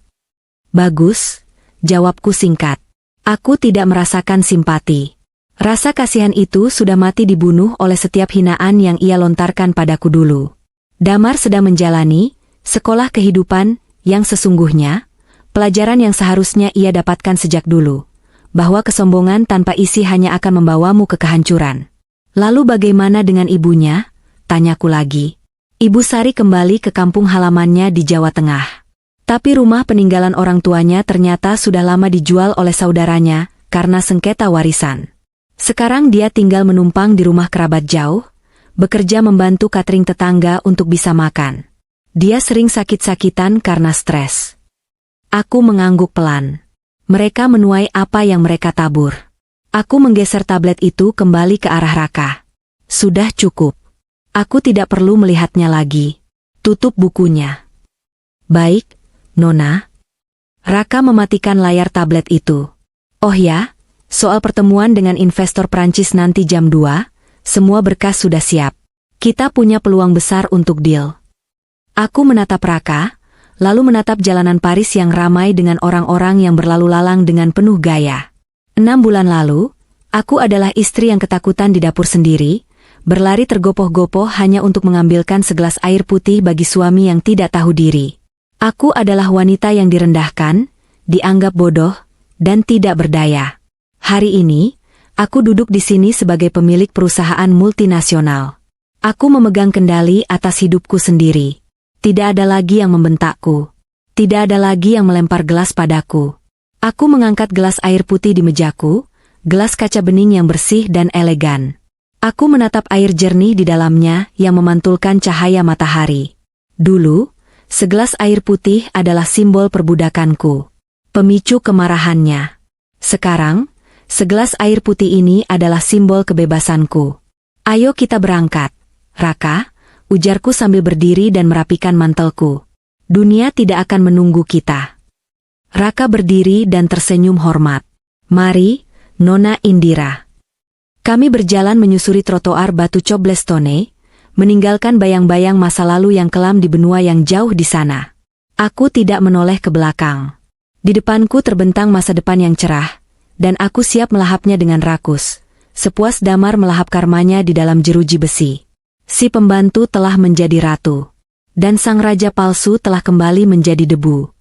Bagus, jawabku singkat. Aku tidak merasakan simpati. Rasa kasihan itu sudah mati dibunuh oleh setiap hinaan yang ia lontarkan padaku dulu. Damar sedang menjalani sekolah kehidupan yang sesungguhnya, pelajaran yang seharusnya ia dapatkan sejak dulu, bahwa kesombongan tanpa isi hanya akan membawamu ke kehancuran. Lalu bagaimana dengan ibunya? Tanyaku lagi. Ibu Sari kembali ke kampung halamannya di Jawa Tengah. Tapi rumah peninggalan orang tuanya ternyata sudah lama dijual oleh saudaranya karena sengketa warisan. Sekarang dia tinggal menumpang di rumah kerabat jauh, bekerja membantu catering tetangga untuk bisa makan. Dia sering sakit-sakitan karena stres. Aku mengangguk pelan. Mereka menuai apa yang mereka tabur. Aku menggeser tablet itu kembali ke arah Raka. Sudah cukup. Aku tidak perlu melihatnya lagi. Tutup bukunya. Baik, Nona. Raka mematikan layar tablet itu. Oh ya, soal pertemuan dengan investor Prancis nanti jam 2, semua berkas sudah siap. Kita punya peluang besar untuk deal. Aku menatap Raka, lalu menatap jalanan Paris yang ramai dengan orang-orang yang berlalu lalang dengan penuh gaya. 6 bulan lalu, aku adalah istri yang ketakutan di dapur sendiri, berlari tergopoh-gopoh hanya untuk mengambilkan segelas air putih bagi suami yang tidak tahu diri. Aku adalah wanita yang direndahkan, dianggap bodoh, dan tidak berdaya. Hari ini, aku duduk di sini sebagai pemilik perusahaan multinasional. Aku memegang kendali atas hidupku sendiri. Tidak ada lagi yang membentakku. Tidak ada lagi yang melempar gelas padaku. Aku mengangkat gelas air putih di mejaku, gelas kaca bening yang bersih dan elegan. Aku menatap air jernih di dalamnya yang memantulkan cahaya matahari. Dulu, segelas air putih adalah simbol perbudakanku, pemicu kemarahannya. Sekarang, segelas air putih ini adalah simbol kebebasanku. Ayo kita berangkat, Raka, ujarku sambil berdiri dan merapikan mantelku. Dunia tidak akan menunggu kita. Raka berdiri dan tersenyum hormat. Mari, Nona Indira. Kami berjalan menyusuri trotoar batu cobblestone, meninggalkan bayang-bayang masa lalu yang kelam di benua yang jauh di sana. Aku tidak menoleh ke belakang. Di depanku terbentang masa depan yang cerah, dan aku siap melahapnya dengan rakus. Sepuas damar melahap karmanya di dalam jeruji besi. Si pembantu telah menjadi ratu, dan sang raja palsu telah kembali menjadi debu.